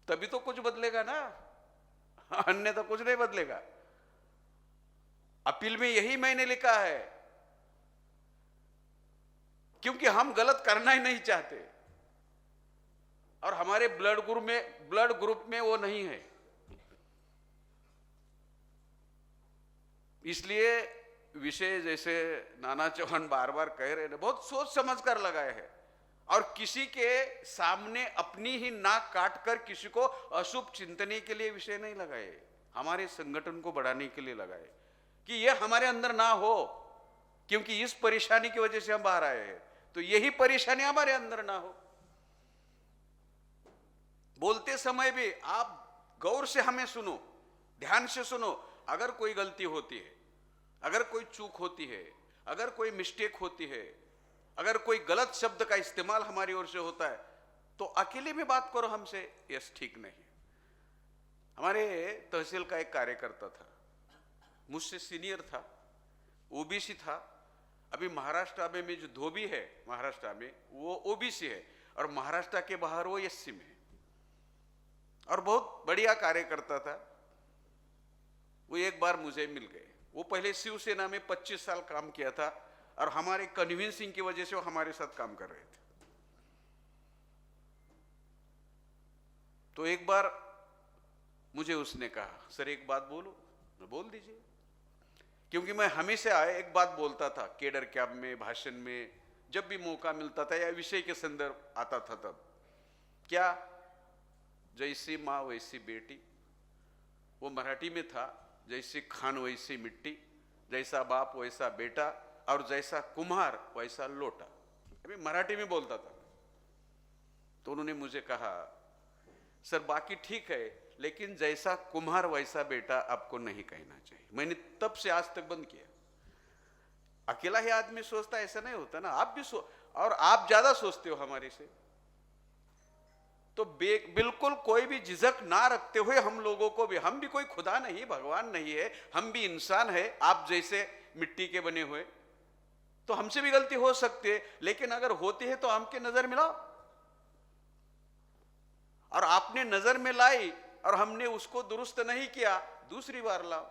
तभी तो कुछ बदलेगा ना, अन्यथा कुछ नहीं बदलेगा। अपील में यही मैंने लिखा है, क्योंकि हम गलत करना ही नहीं चाहते और हमारे ब्लड ग्रुप में वो नहीं है। इसलिए विषय जैसे नाना चौहान बार बार कह रहे हैं, बहुत सोच समझ कर लगाए हैं और किसी के सामने अपनी ही नाक काट कर किसी को अशुभ चिंतने के लिए विषय नहीं लगाए, हमारे संगठन को बढ़ाने के लिए लगाए कि यह हमारे अंदर ना हो, क्योंकि इस परेशानी की वजह से हम बाहर आए हैं, तो यही परेशानी हमारे अंदर ना हो। बोलते समय भी आप गौर से हमें सुनो, ध्यान से सुनो। अगर कोई गलती होती है, अगर कोई चूक होती है, अगर कोई मिस्टेक होती है, अगर कोई गलत शब्द का इस्तेमाल हमारी ओर से होता है, तो अकेले में बात करो हमसे, यस ठीक नहीं। हमारे तहसील का एक कार्यकर्ता था, मुझसे सीनियर था, ओबीसी था। अभी महाराष्ट्र में जो धोबी है महाराष्ट्र में, वो ओबीसी है और महाराष्ट्र के बाहर वो एससी में है और बहुत बढ़िया कार्यकर्ता था। वो एक बार मुझे मिल गए। वो पहले शिवसेना में 25 साल काम किया था और हमारे कन्विंसिंग की वजह से वो हमारे साथ काम कर रहे थे। तो एक बार मुझे उसने कहा, सर एक बात बोलो। मैं बोल दीजिए, क्योंकि मैं हमेशा एक बात बोलता था केडर कैंप में, भाषण में, जब भी मौका मिलता था या विषय के संदर्भ आता था तब, क्या जैसी माँ वैसी बेटी, वो मराठी में था, जैसी खान वैसी मिट्टी, जैसा बाप वैसा बेटा और जैसा कुम्हार वैसा लोटा। अभी मराठी में बोलता था। तो उन्होंने मुझे कहा, सर बाकी ठीक है, लेकिन जैसा कुम्हार वैसा बेटा आपको नहीं कहना चाहिए। मैंने तब से आज तक बंद किया। अकेला ही आदमी सोचता, ऐसा नहीं होता ना, आप भी और आप ज्यादा सोचते हो हमारे से। तो बिल्कुल कोई भी झिझक ना रखते हुए हम लोगों को भी, हम भी कोई खुदा नहीं, भगवान नहीं है, हम भी इंसान है, आप जैसे मिट्टी के बने हुए, तो हमसे भी गलती हो सकती है, लेकिन अगर होती है तो हमके नजर में लाओ। और आपने नजर में लाई और हमने उसको दुरुस्त नहीं किया, दूसरी बार लाओ,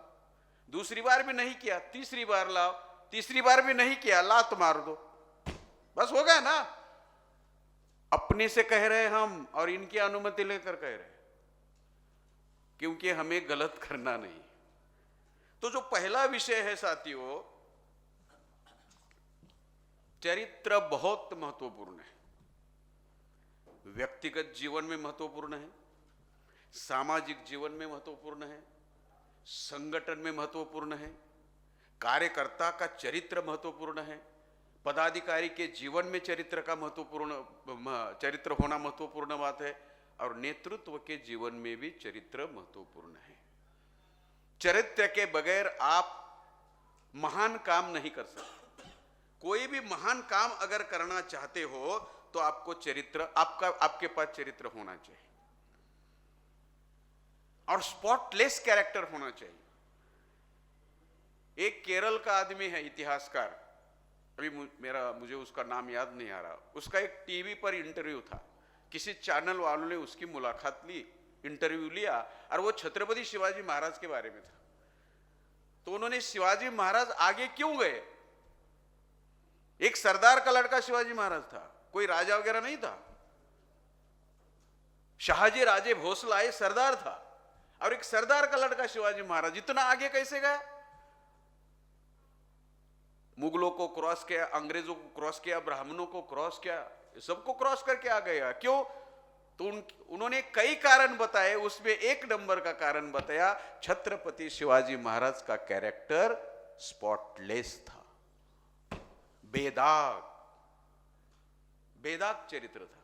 दूसरी बार भी नहीं किया, तीसरी बार लाओ, तीसरी बार भी नहीं किया, लात मार दो, बस हो गया ना। अपने से कह रहे हम और इनकी अनुमति लेकर कह रहे, क्योंकि हमें गलत करना नहीं। तो जो पहला विषय है साथियों, चरित्र बहुत महत्वपूर्ण है। व्यक्तिगत जीवन में महत्वपूर्ण है, सामाजिक जीवन में महत्वपूर्ण है, संगठन में महत्वपूर्ण है, कार्यकर्ता का चरित्र महत्वपूर्ण है, पदाधिकारी के जीवन में चरित्र होना महत्वपूर्ण बात है, और नेतृत्व के जीवन में भी चरित्र महत्वपूर्ण है। चरित्र के बगैर आप महान काम नहीं कर सकते। कोई भी महान काम अगर करना चाहते हो तो आपको चरित्र, आपके पास चरित्र होना चाहिए और स्पॉटलेस कैरेक्टर होना चाहिए। एक केरल का आदमी है, इतिहासकार, अभी मुझे उसका नाम याद नहीं आ रहा, उसका एक टीवी पर इंटरव्यू था, किसी चैनल वालों ने उसकी मुलाकात ली, इंटरव्यू लिया, और वो छत्रपति शिवाजी महाराज के बारे में था। तो उन्होंने शिवाजी महाराज आगे क्यों गए? एक सरदार का लड़का शिवाजी महाराज था, कोई राजा वगैरह नहीं था। शाहजी राजे भोसला ये सरदार था, और एक सरदार का लड़का शिवाजी महाराज इतना आगे कैसे गया? मुगलों को क्रॉस किया, अंग्रेजों को क्रॉस किया, ब्राह्मणों को क्रॉस किया, सबको क्रॉस करके आ गया। क्यों? तो उन्होंने कई कारण बताए, उसमें एक नंबर का कारण बताया, छत्रपति शिवाजी महाराज का कैरेक्टर स्पॉटलेस था, बेदाग चरित्र था।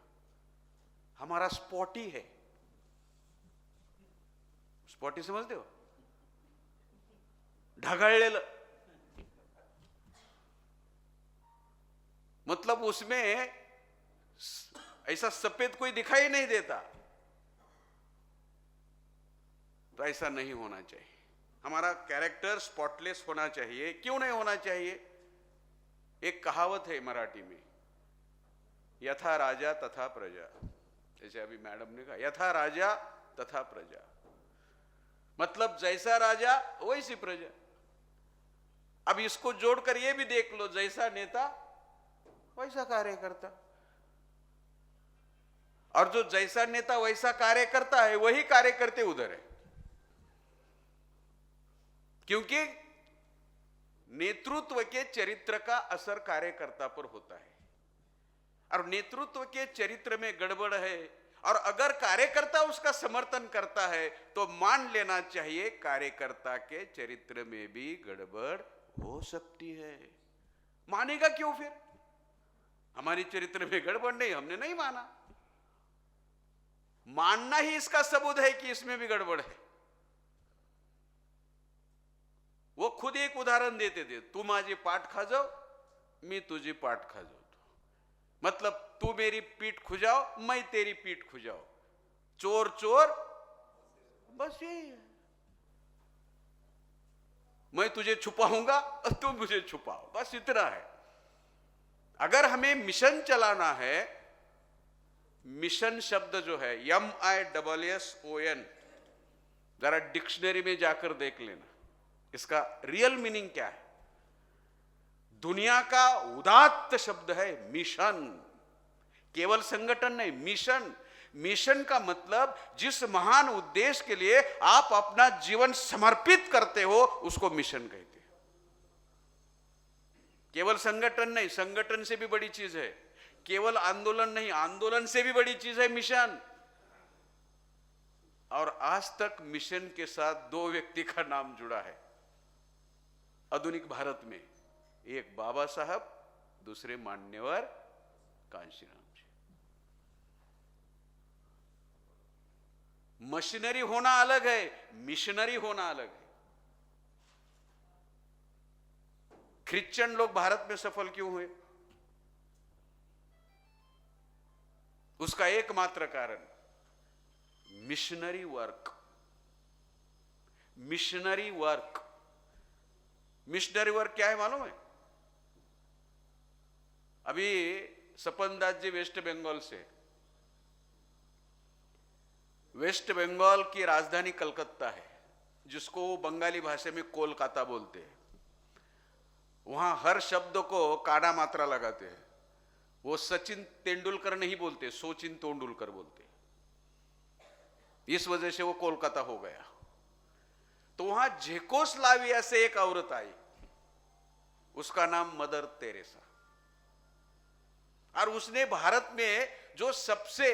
हमारा स्पॉटी है, स्पॉटी समझते हो? ढगळलेलं, मतलब उसमें ऐसा सफेद कोई दिखाई नहीं देता। तो ऐसा नहीं होना चाहिए, हमारा कैरेक्टर स्पॉटलेस होना चाहिए। क्यों नहीं होना चाहिए? एक कहावत है मराठी में, यथा राजा तथा प्रजा, जैसे अभी मैडम ने कहा, यथा राजा तथा प्रजा, मतलब जैसा राजा वैसी प्रजा। अब इसको जोड़कर ये भी देख लो, जैसा नेता वैसा कार्यकर्ता, और जो जैसा नेता वैसा कार्य करता है वही कार्यकर्ते उधर है। क्योंकि नेतृत्व के चरित्र का असर कार्यकर्ता पर होता है, और नेतृत्व के चरित्र में गड़बड़ है, और अगर कार्यकर्ता उसका समर्थन करता है तो मान लेना चाहिए कार्यकर्ता के चरित्र में भी गड़बड़ हो सकती है। मानेगा क्यों फिर? हमारी चरित्र में गड़बड़ नहीं, हमने नहीं माना। मानना ही इसका सबूत है कि इसमें भी गड़बड़ है। वो खुद एक उदाहरण देते थे, तू माझी पाठ खा जाओ, मी तुझी पाठ खा जाओ, मतलब तू मेरी पीठ खुजाओ, मैं तेरी पीठ खुजाओ, चोर चोर, बस यही है। मैं तुझे छुपाऊंगा और तू मुझे छुपाओ, बस इतना है। अगर हमें मिशन चलाना है, मिशन शब्द जो है MISSON, जरा डिक्शनरी में जाकर देख लेना, इसका रियल मीनिंग क्या है। दुनिया का उदात्त शब्द है मिशन, केवल संगठन नहीं, मिशन। मिशन का मतलब जिस महान उद्देश्य के लिए आप अपना जीवन समर्पित करते हो उसको मिशन कहते हैं। केवल संगठन नहीं, संगठन से भी बड़ी चीज है। केवल आंदोलन नहीं, आंदोलन से भी बड़ी चीज है मिशन। और आज तक मिशन के साथ दो व्यक्ति का नाम जुड़ा है आधुनिक भारत में, एक बाबा साहब, दूसरे मान्यवर कांशीराम जी। मशीनरी होना अलग है, मिशनरी होना अलग है। क्रिश्चियन लोग भारत में सफल क्यों हुए? उसका एकमात्र कारण missionary work. Missionary work, missionary work क्या है मालूम है? अभी सपन दास जी वेस्ट बंगाल से, वेस्ट बंगाल की राजधानी कलकत्ता है, जिसको बंगाली भाषा में कोलकाता बोलते हैं। वहां हर शब्द को काना मात्रा लगाते हैं। वो सचिन तेंदुलकर नहीं बोलते, सोचिन तेंदुलकर बोलते। इस वजह से वो कोलकाता हो गया। तो वहां जेकोस्लाविया से एक औरत आई, उसका नाम मदर तेरेसा, और उसने भारत में जो सबसे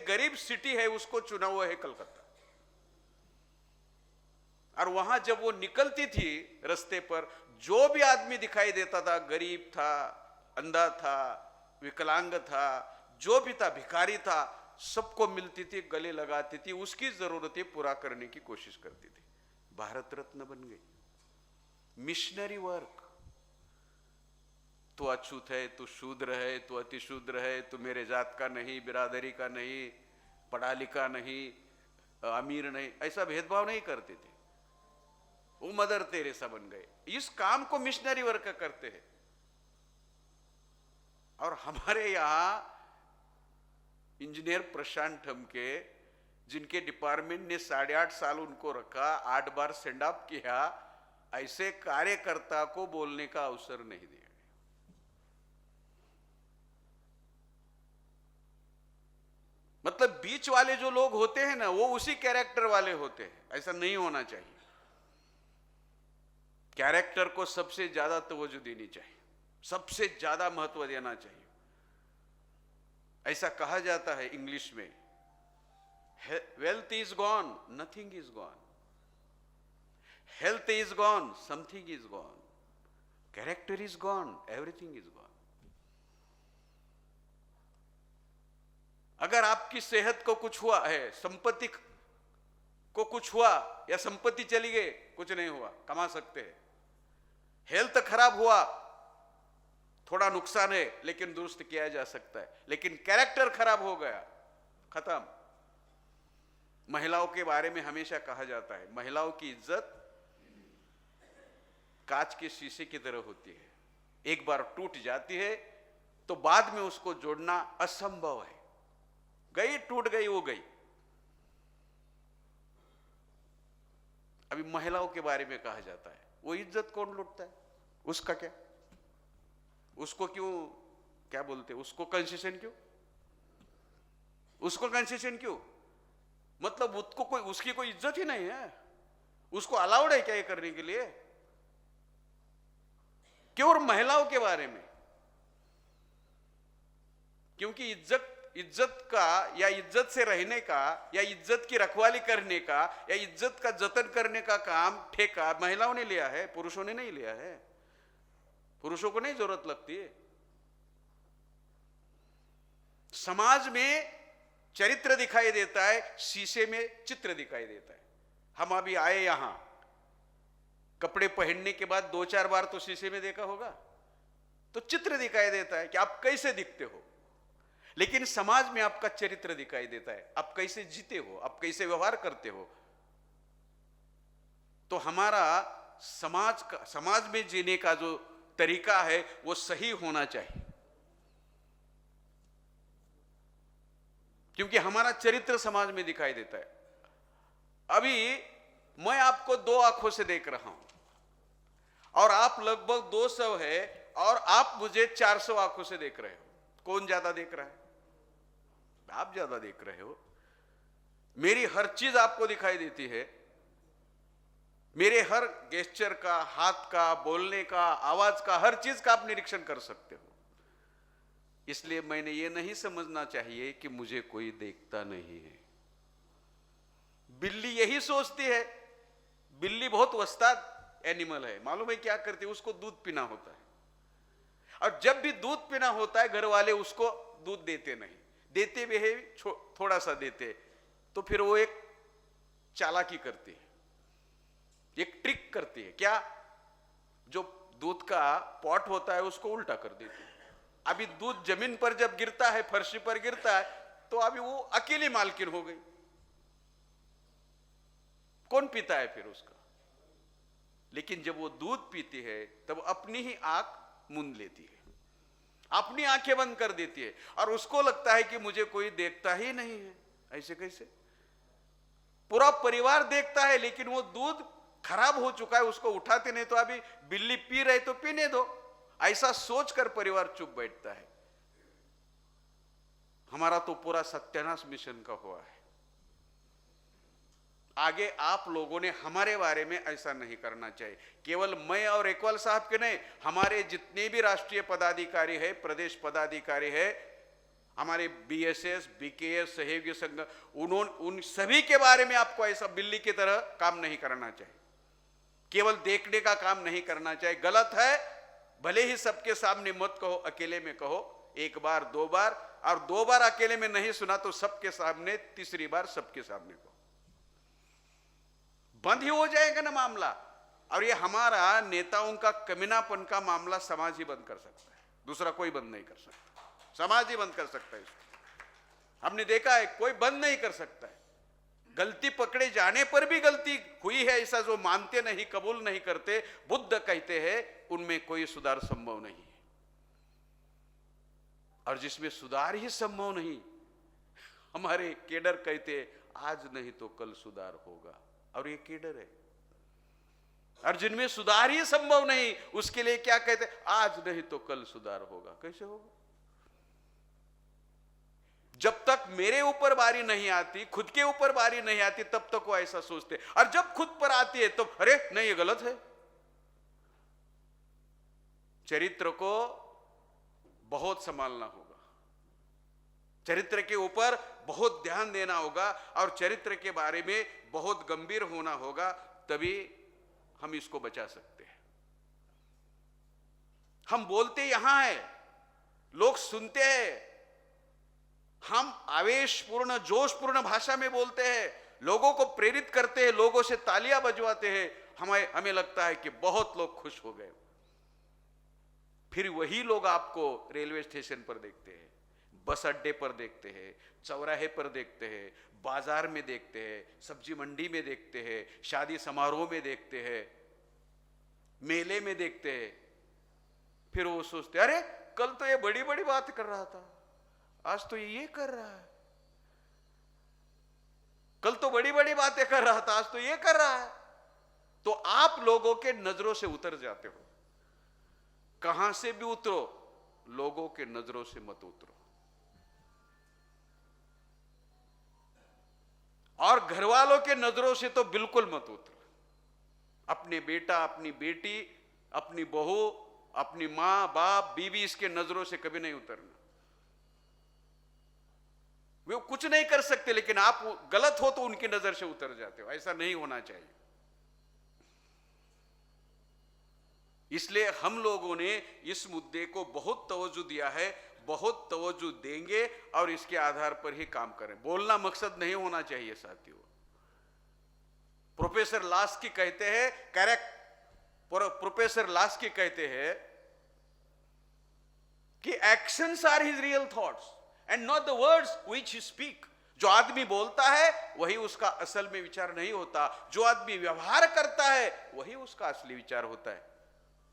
गरीब सिटी है उसको चुना हुआ है कलकत्ता। और वहां जब वो निकलती थी रास्ते पर, जो भी आदमी दिखाई देता था, गरीब था, अंधा था, विकलांग था, जो भी था, भिखारी था, सबको मिलती थी, गले लगाती थी, उसकी जरूरतें पूरा करने की कोशिश करती थी। भारत रत्न बन गई। Missionary work. तू अछूत है, तू शूद्र है, तू अतिशूद्र है, तू मेरे जात का नहीं, बिरादरी का नहीं, पढ़ा लिखा नहीं, अमीर नहीं, ऐसा भेदभाव नहीं करते थे। वो मदर तेरेसा बन गए। इस काम को मिशनरी वर्क करते हैं। और हमारे यहां इंजीनियर प्रशांत ठमके, जिनके डिपार्टमेंट ने 8.5 साल उनको रखा, 8 बार सेंड ऑफ किया, ऐसे कार्यकर्ता को बोलने का अवसर नहीं दिया। मतलब बीच वाले जो लोग होते हैं ना, वो उसी कैरेक्टर वाले होते हैं। ऐसा नहीं होना चाहिए। कैरेक्टर को सबसे ज्यादा तवज्जो देनी चाहिए, सबसे ज्यादा महत्व देना चाहिए। ऐसा कहा जाता है इंग्लिश में, wealth is gone, nothing is gone. Health is gone, something is gone. Character is gone, everything is gone. अगर आपकी सेहत को कुछ हुआ है, संपत्ति को कुछ हुआ, या संपत्ति चली गई, कुछ नहीं हुआ, कमा सकते हैं। हेल्थ खराब हुआ, थोड़ा नुकसान है, लेकिन दुरुस्त किया जा सकता है। लेकिन कैरेक्टर खराब हो गया, खत्म। महिलाओं के बारे में हमेशा कहा जाता है, महिलाओं की इज्जत कांच के शीशे की तरह होती है। एक बार टूट जाती है तो बाद में उसको जोड़ना असंभव है। गई, टूट गई, वो गई। अभी महिलाओं के बारे में कहा जाता है, वो इज्जत कौन लूटता है, उसका क्या, उसको क्यों, क्या बोलते, उसको कंसेशन क्यों, उसको कंसेशन क्यों? मतलब उसको कोई, उसकी कोई इज्जत ही नहीं है, उसको अलाउड है क्या ये करने के लिए? क्यों? और महिलाओं के बारे में, क्योंकि इज्जत का, या इज्जत से रहने का, या इज्जत की रखवाली करने का, या इज्जत का जतन करने का काम, ठेका महिलाओं ने लिया है, पुरुषों ने नहीं लिया है। पुरुषों को नहीं जरूरत लगती है। समाज में चरित्र दिखाई देता है, शीशे में चित्र दिखाई देता है। हम अभी आए यहां, कपड़े पहनने के बाद 2-4 बार तो शीशे में देखा होगा, तो चित्र दिखाई देता है कि आप कैसे दिखते हो। लेकिन समाज में आपका चरित्र दिखाई देता है, आप कैसे जीते हो, आप कैसे व्यवहार करते हो। तो हमारा समाज में जीने का जो तरीका है वो सही होना चाहिए, क्योंकि हमारा चरित्र समाज में दिखाई देता है। अभी मैं आपको 2 आंखों से देख रहा हूं, और आप लगभग 200 है, और आप मुझे 400 आंखों से देख रहे हो। कौन ज्यादा देख रहा है? आप ज्यादा देख रहे हो। मेरी हर चीज आपको दिखाई देती है, मेरे हर गेस्चर का, हाथ का, बोलने का, आवाज का, हर चीज का आप निरीक्षण कर सकते हो। इसलिए मैंने ये नहीं समझना चाहिए कि मुझे कोई देखता नहीं है। बिल्ली यही सोचती है। बिल्ली बहुत वस्ताद एनिमल है, मालूम है क्या करती है? उसको दूध पीना होता है, और जब भी दूध पीना होता है घर वाले उसको दूध देते नहीं, देते भी है थोड़ा सा देते, तो फिर वो एक चालाकी करती है, एक ट्रिक करती है। क्या? जो दूध का पॉट होता है उसको उल्टा कर देती है। अभी दूध जमीन पर जब गिरता है, फर्शी पर गिरता है, तो अभी वो अकेली मालकिन हो गई। कौन पीता है फिर उसका? लेकिन जब वो दूध पीती है तब अपनी ही आंख मूंद लेती है, अपनी आंखें बंद कर देती है, और उसको लगता है कि मुझे कोई देखता ही नहीं है। ऐसे कैसे? पूरा परिवार देखता है, लेकिन वो दूध खराब हो चुका है, उसको उठाते नहीं। तो अभी बिल्ली पी रहे तो पीने दो, ऐसा सोचकर परिवार चुप बैठता है। हमारा तो पूरा सत्यानाश मिशन का हुआ है। आगे आप लोगों ने हमारे बारे में ऐसा नहीं करना चाहिए। केवल मैं और इकबाल साहब के नहीं, हमारे जितने भी राष्ट्रीय पदाधिकारी है, प्रदेश पदाधिकारी है, हमारे बीएसएस, बीकेएस, सहयोगी संघ, उन सभी के बारे में आपको ऐसा बिल्ली की तरह काम नहीं करना चाहिए। केवल देखने का काम नहीं करना चाहिए। गलत है, भले ही सबके सामने मत कहो, अकेले में कहो, 1 बार 2 बार, और 2 बार अकेले में नहीं सुना तो सबके सामने, तीसरी बार सबके सामने कहो। बंद ही हो जाएगा ना मामला। और ये हमारा नेताओं का कमीनापन का मामला समाज ही बंद कर सकता है, दूसरा कोई बंद नहीं कर सकता। समाज ही बंद कर सकता है इसको। हमने देखा है, कोई बंद नहीं कर सकता है। गलती पकड़े जाने पर भी गलती हुई है ऐसा जो मानते नहीं, कबूल नहीं करते, बुद्ध कहते हैं उनमें कोई सुधार संभव नहीं है। और जिसमें सुधार ही संभव नहीं, हमारे केडर कहते आज नहीं तो कल सुधार होगा, और ये केडर है। और जिनमें सुधार ही संभव नहीं, उसके लिए क्या कहते, आज नहीं तो कल सुधार होगा। कैसे होगा? जब तक मेरे ऊपर बारी नहीं आती, खुद के ऊपर बारी नहीं आती, तब तक वो ऐसा सोचते, और जब खुद पर आती है तो अरे नहीं ये गलत है। चरित्र को बहुत संभालना होगा, चरित्र के ऊपर बहुत ध्यान देना होगा, और चरित्र के बारे में बहुत गंभीर होना होगा, तभी हम इसको बचा सकते हैं। हम बोलते यहां है, लोग सुनते हैं, हम आवेशपूर्ण जोशपूर्ण भाषा में बोलते हैं, लोगों को प्रेरित करते हैं, लोगों से तालियां बजवाते हैं, हमें लगता है कि बहुत लोग खुश हो गए। फिर वही लोग आपको रेलवे स्टेशन पर देखते हैं, बस अड्डे पर देखते हैं, चौराहे पर देखते हैं, बाजार में देखते हैं, सब्जी मंडी में देखते हैं, शादी समारोह में देखते हैं, मेले में देखते हैं। फिर वो सोचते अरे कल तो ये बड़ी बड़ी बात कर रहा था, आज तो ये कर रहा है, कल तो बड़ी बड़ी बातें कर रहा था, आज तो ये कर रहा है। तो आप लोगों के नजरों से उतर जाते हो। कहां से भी उतरो, लोगों के नजरों से मत उतरो। और घर वालों के नजरों से तो बिल्कुल मत उतरो। अपने बेटा, अपनी बेटी, अपनी बहू, अपनी मां, बाप, बीवी, इसके नजरों से कभी नहीं उतरना। वे कुछ नहीं कर सकते, लेकिन आप गलत हो तो उनकी नजर से उतर जाते हो। ऐसा नहीं होना चाहिए। इसलिए हम लोगों ने इस मुद्दे को बहुत तवज्जो दिया है, बहुत तवज्जो देंगे, और इसके आधार पर ही काम करें। बोलना मकसद नहीं होना चाहिए साथियों। प्रोफेसर लास्की कहते हैं, करेक्ट, प्रोफेसर लास्की कहते हैं कि actions are his real thoughts and not the words which he speak. जो आदमी बोलता है वही उसका असल में विचार नहीं होता, जो आदमी व्यवहार करता है वही उसका असली विचार होता है।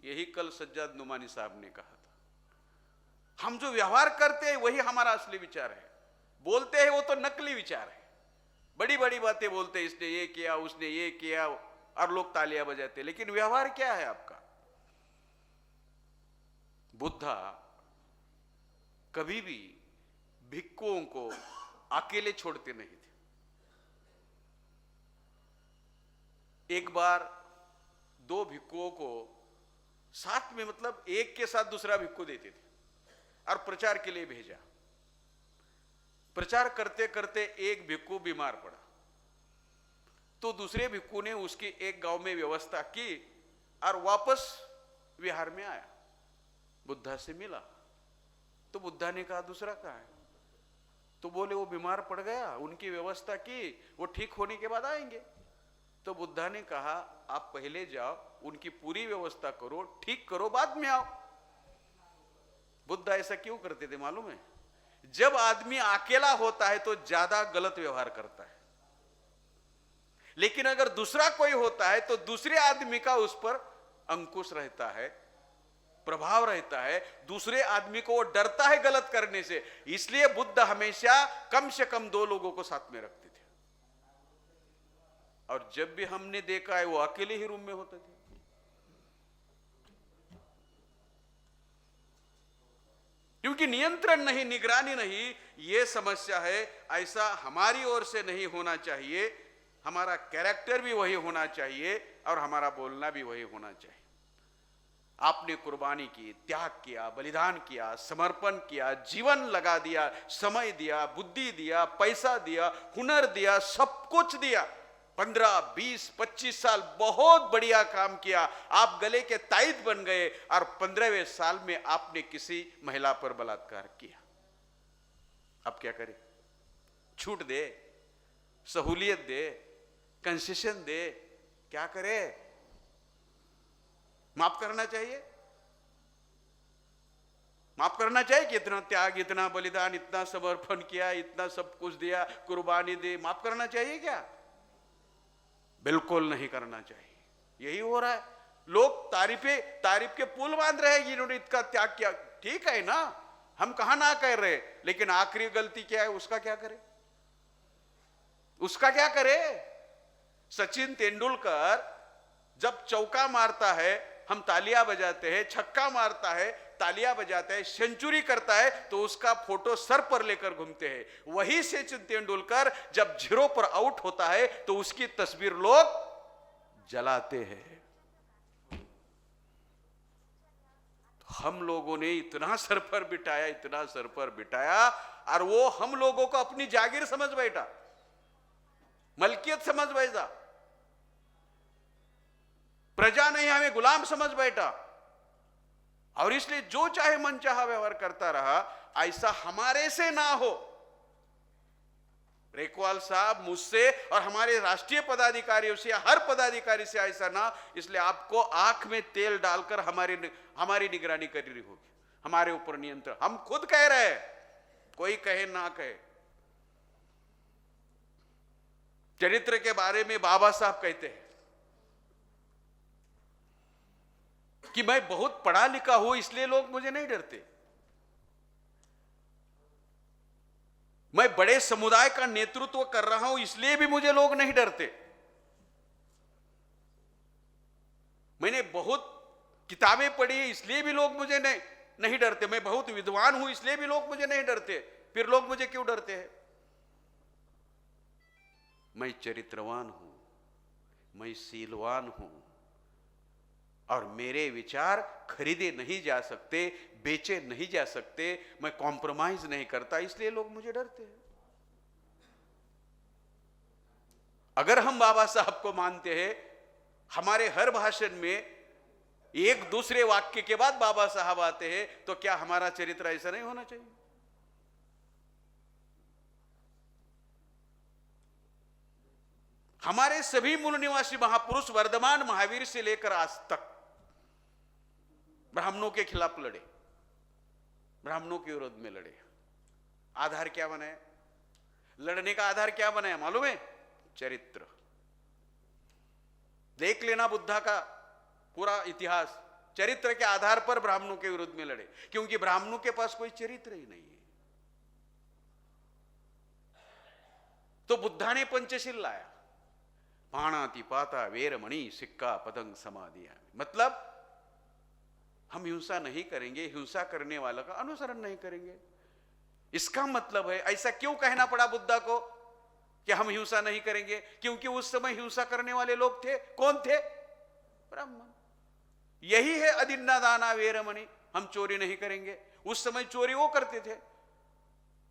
यही कल सज्जाद नुमानी साहब ने कहा था। हम जो व्यवहार करते हैं वही हमारा असली विचार है, बोलते हैं वो तो नकली विचार है। बड़ी बड़ी बातें बोलते हैं, इसने ये किया, उसने ये किया, और लोग तालियां बजाते, लेकिन व्यवहार क्या है आपका? बुद्धा कभी भी भिक्षुओं को अकेले छोड़ते नहीं थे। एक बार दो भिक्षुओं को साथ में, मतलब एक के साथ दूसरा भिक्षु देते थे, और प्रचार के लिए भेजा। प्रचार करते करते एक भिक्षु बीमार पड़ा, तो दूसरे भिक्षु ने उसकी एक गांव में व्यवस्था की और वापस विहार में आया, बुद्धा से मिला। तो बुद्धा ने कहा दूसरा कहाँ है? तो बोले वो बीमार पड़ गया, उनकी व्यवस्था की, वो ठीक होने के बाद आएंगे। तो बुद्धा ने कहा आप पहले जाओ, उनकी पूरी व्यवस्था करो, ठीक करो, बाद में आओ। बुद्धा ऐसा क्यों करते थे मालूम है? जब आदमी अकेला होता है तो ज्यादा गलत व्यवहार करता है, लेकिन अगर दूसरा कोई होता है तो दूसरे आदमी का उस पर अंकुश रहता है, प्रभाव रहता है, दूसरे आदमी को वो डरता है गलत करने से। इसलिए बुद्ध हमेशा कम से कम दो लोगों को साथ में रखते थे, और जब भी हमने देखा है वो अकेले ही रूम में होते थे। क्योंकि नियंत्रण नहीं, निगरानी नहीं, ये समस्या है। ऐसा हमारी ओर से नहीं होना चाहिए। हमारा कैरेक्टर भी वही होना चाहिए और हमारा बोलना भी वही होना चाहिए। आपने कुर्बानी की, त्याग किया, बलिदान किया, समर्पण किया, जीवन लगा दिया, समय दिया, बुद्धि दिया, पैसा दिया, हुनर दिया, सब कुछ दिया। 15, 20, 25 साल बहुत बढ़िया काम किया, आप गले के ताईद बन गए, और 15वें साल में आपने किसी महिला पर बलात्कार किया। अब क्या करें? छूट दे, सहूलियत दे, कंसेशन दे, क्या करे? माफ करना चाहिए, माफ करना चाहिए कि इतना त्याग, इतना बलिदान, इतना समर्पण किया, इतना सब कुछ दिया, कुर्बानी दी, माफ करना चाहिए क्या? बिल्कुल नहीं करना चाहिए। यही हो रहा है, लोग तारीफ के पुल बांध रहे हैं, इन्होंने इतना त्याग किया, ठीक है ना, हम कहां ना कह रहे, लेकिन आखिरी गलती क्या है, उसका क्या करे, उसका क्या करे। सचिन तेंदुलकर जब चौका मारता है हम तालियां बजाते हैं, छक्का मारता है तालियां बजाते हैं, सेंचुरी करता है तो उसका फोटो सर पर लेकर घूमते हैं। वही सचिन तेंदुलकर जब 0 पर आउट होता है तो उसकी तस्वीर लोग जलाते हैं। हम लोगों ने इतना सर पर बिठाया, इतना सर पर बिठाया, और वो हम लोगों को अपनी जागीर समझ बैठा, मलकियत समझ बैठा, प्रजा नहीं हमें गुलाम समझ बैठा, और इसलिए जो चाहे मन चाहा व्यवहार करता रहा। ऐसा हमारे से ना हो, रेकवाल साहब, मुझसे और हमारे राष्ट्रीय पदाधिकारियों से, हर पदाधिकारी से ऐसा ना, इसलिए आपको आंख में तेल डालकर हमारी निगरानी करनी होगी, हमारे ऊपर नियंत्रण। हम खुद कह रहे हैं, कोई कहे ना कहे। चरित्र के बारे में बाबा साहब कहते हैं कि मैं बहुत पढ़ा लिखा हूं इसलिए लोग मुझे नहीं डरते, मैं बड़े समुदाय का नेतृत्व कर रहा हूं इसलिए भी मुझे लोग नहीं डरते, मैंने बहुत किताबें पढ़ी है इसलिए भी लोग मुझे नहीं डरते, मैं बहुत विद्वान हूं इसलिए भी लोग मुझे नहीं डरते, फिर लोग मुझे क्यों डरते हैं। मैं चरित्रवान हूं, मैं शीलवान हूं, और मेरे विचार खरीदे नहीं जा सकते, बेचे नहीं जा सकते, मैं कॉम्प्रोमाइज नहीं करता, इसलिए लोग मुझे डरते हैं। अगर हम बाबा साहब को मानते हैं, हमारे हर भाषण में एक दूसरे वाक्य के बाद बाबा साहब आते हैं, तो क्या हमारा चरित्र ऐसा नहीं होना चाहिए। हमारे सभी मूल निवासी महापुरुष वर्धमान महावीर से लेकर आज तक ब्राह्मणों के खिलाफ लड़े, ब्राह्मणों के विरोध में लड़े। आधार क्या बनाया, लड़ने का आधार क्या बनाया मालूम है, चरित्र। देख लेना बुद्धा का पूरा इतिहास, चरित्र के आधार पर ब्राह्मणों के विरुद्ध में लड़े, क्योंकि ब्राह्मणों के पास कोई चरित्र ही नहीं है। तो बुद्धा ने पंचशील लाया, पाणाति पाता वेरमणि सिक्का पतंग समाधि, मतलब हम हिंसा नहीं करेंगे, हिंसा करने वाला का अनुसरण नहीं करेंगे। इसका मतलब है, ऐसा क्यों कहना पड़ा बुद्धा को कि हम हिंसा नहीं करेंगे, क्योंकि उस समय हिंसा करने वाले लोग थे, कौन थे, ब्राह्मण। यही है अदिन्ना दाना वेरमणि, हम चोरी नहीं करेंगे, उस समय चोरी वो करते थे।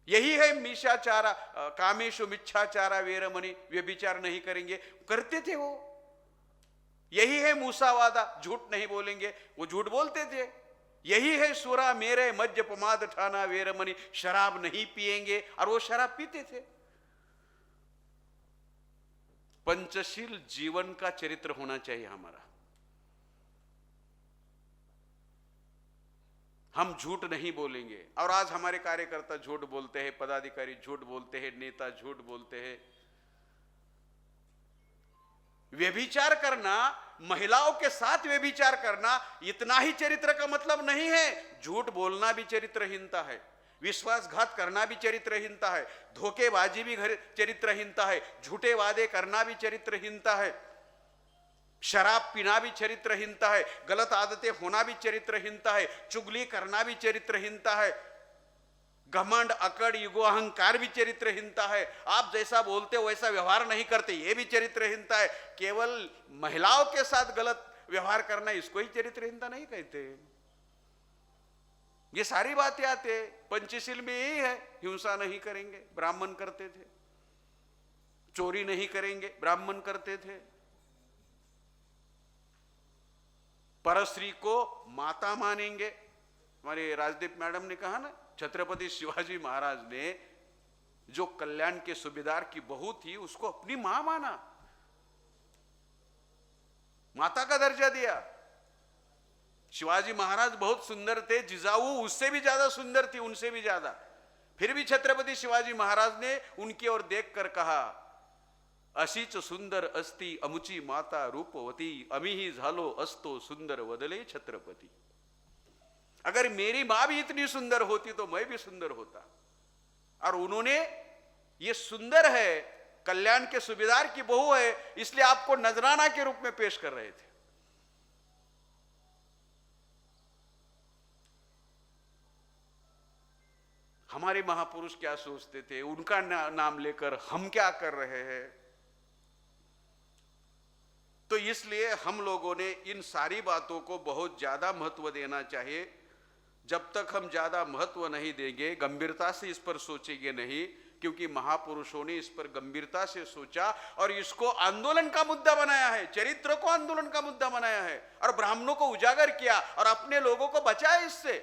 यही है मिच्छाचारा, कामेशु मिच्छाचारा वेरमणि, व्यभिचार नहीं करेंगे, करते थे वो। यही है मूसावादा, झूठ नहीं बोलेंगे, वो झूठ बोलते थे। यही है सुरा मेरे मज्ज पमाद ठाना वेरमणि, शराब नहीं पिएंगे, और वो शराब पीते थे। पंचशील जीवन का चरित्र होना चाहिए हमारा। हम झूठ नहीं बोलेंगे, और आज हमारे कार्यकर्ता झूठ बोलते हैं, पदाधिकारी झूठ बोलते हैं, नेता झूठ बोलते हैं। व्यभिचार करना, महिलाओं के साथ व्यभिचार करना, इतना ही चरित्र का मतलब नहीं है। झूठ बोलना भी चरित्रहीनता है, विश्वासघात करना भी चरित्रहीनता है, धोखेबाजी भी चरित्रहीनता है, झूठे वादे करना भी चरित्रहीनता है, शराब पीना भी चरित्रहीनता है, गलत आदतें होना भी चरित्रहीनता है, चुगली करना भी चरित्रहीनता है, घमंड अकड़ युगो अहंकार भी चरित्रहीनता है, आप जैसा बोलते हो वैसा व्यवहार नहीं करते, यह भी चरित्रहीनता है। केवल महिलाओं के साथ गलत व्यवहार करना, इसको ही चरित्रहीनता नहीं कहते। ये सारी बातें आते, पंचशील में यही है, हिंसा नहीं करेंगे, ब्राह्मण करते थे, चोरी नहीं करेंगे, ब्राह्मण करते थे, परस्त्री को माता मानेंगे। हमारे राजदीप मैडम ने कहा ना, छत्रपति शिवाजी महाराज ने जो कल्याण के सूबेदार की बहू थी उसको अपनी मां माना, माता का दर्जा दिया। शिवाजी महाराज बहुत सुंदर थे, जिजाऊ उससे भी ज्यादा सुंदर थी, उनसे भी ज्यादा, फिर भी छत्रपति शिवाजी महाराज ने उनकी ओर देखकर कहा, अशीच सुंदर असती अमुची माता रूपवती, अमीही झालो असतो सुंदर वदले छत्रपती। अगर मेरी मां भी इतनी सुंदर होती तो मैं भी सुंदर होता। और उन्होंने ये सुंदर है, कल्याण के सूबेदार की बहू है, इसलिए आपको नजराना के रूप में पेश कर रहे थे। हमारे महापुरुष क्या सोचते थे, उनका नाम लेकर हम क्या कर रहे हैं। तो इसलिए हम लोगों ने इन सारी बातों को बहुत ज्यादा महत्व देना चाहिए। जब तक हम ज्यादा महत्व नहीं देंगे, गंभीरता से इस पर सोचेंगे नहीं, क्योंकि महापुरुषों ने इस पर गंभीरता से सोचा और इसको आंदोलन का मुद्दा बनाया है, चरित्र को आंदोलन का मुद्दा बनाया है और ब्राह्मणों को उजागर किया और अपने लोगों को बचाया इससे।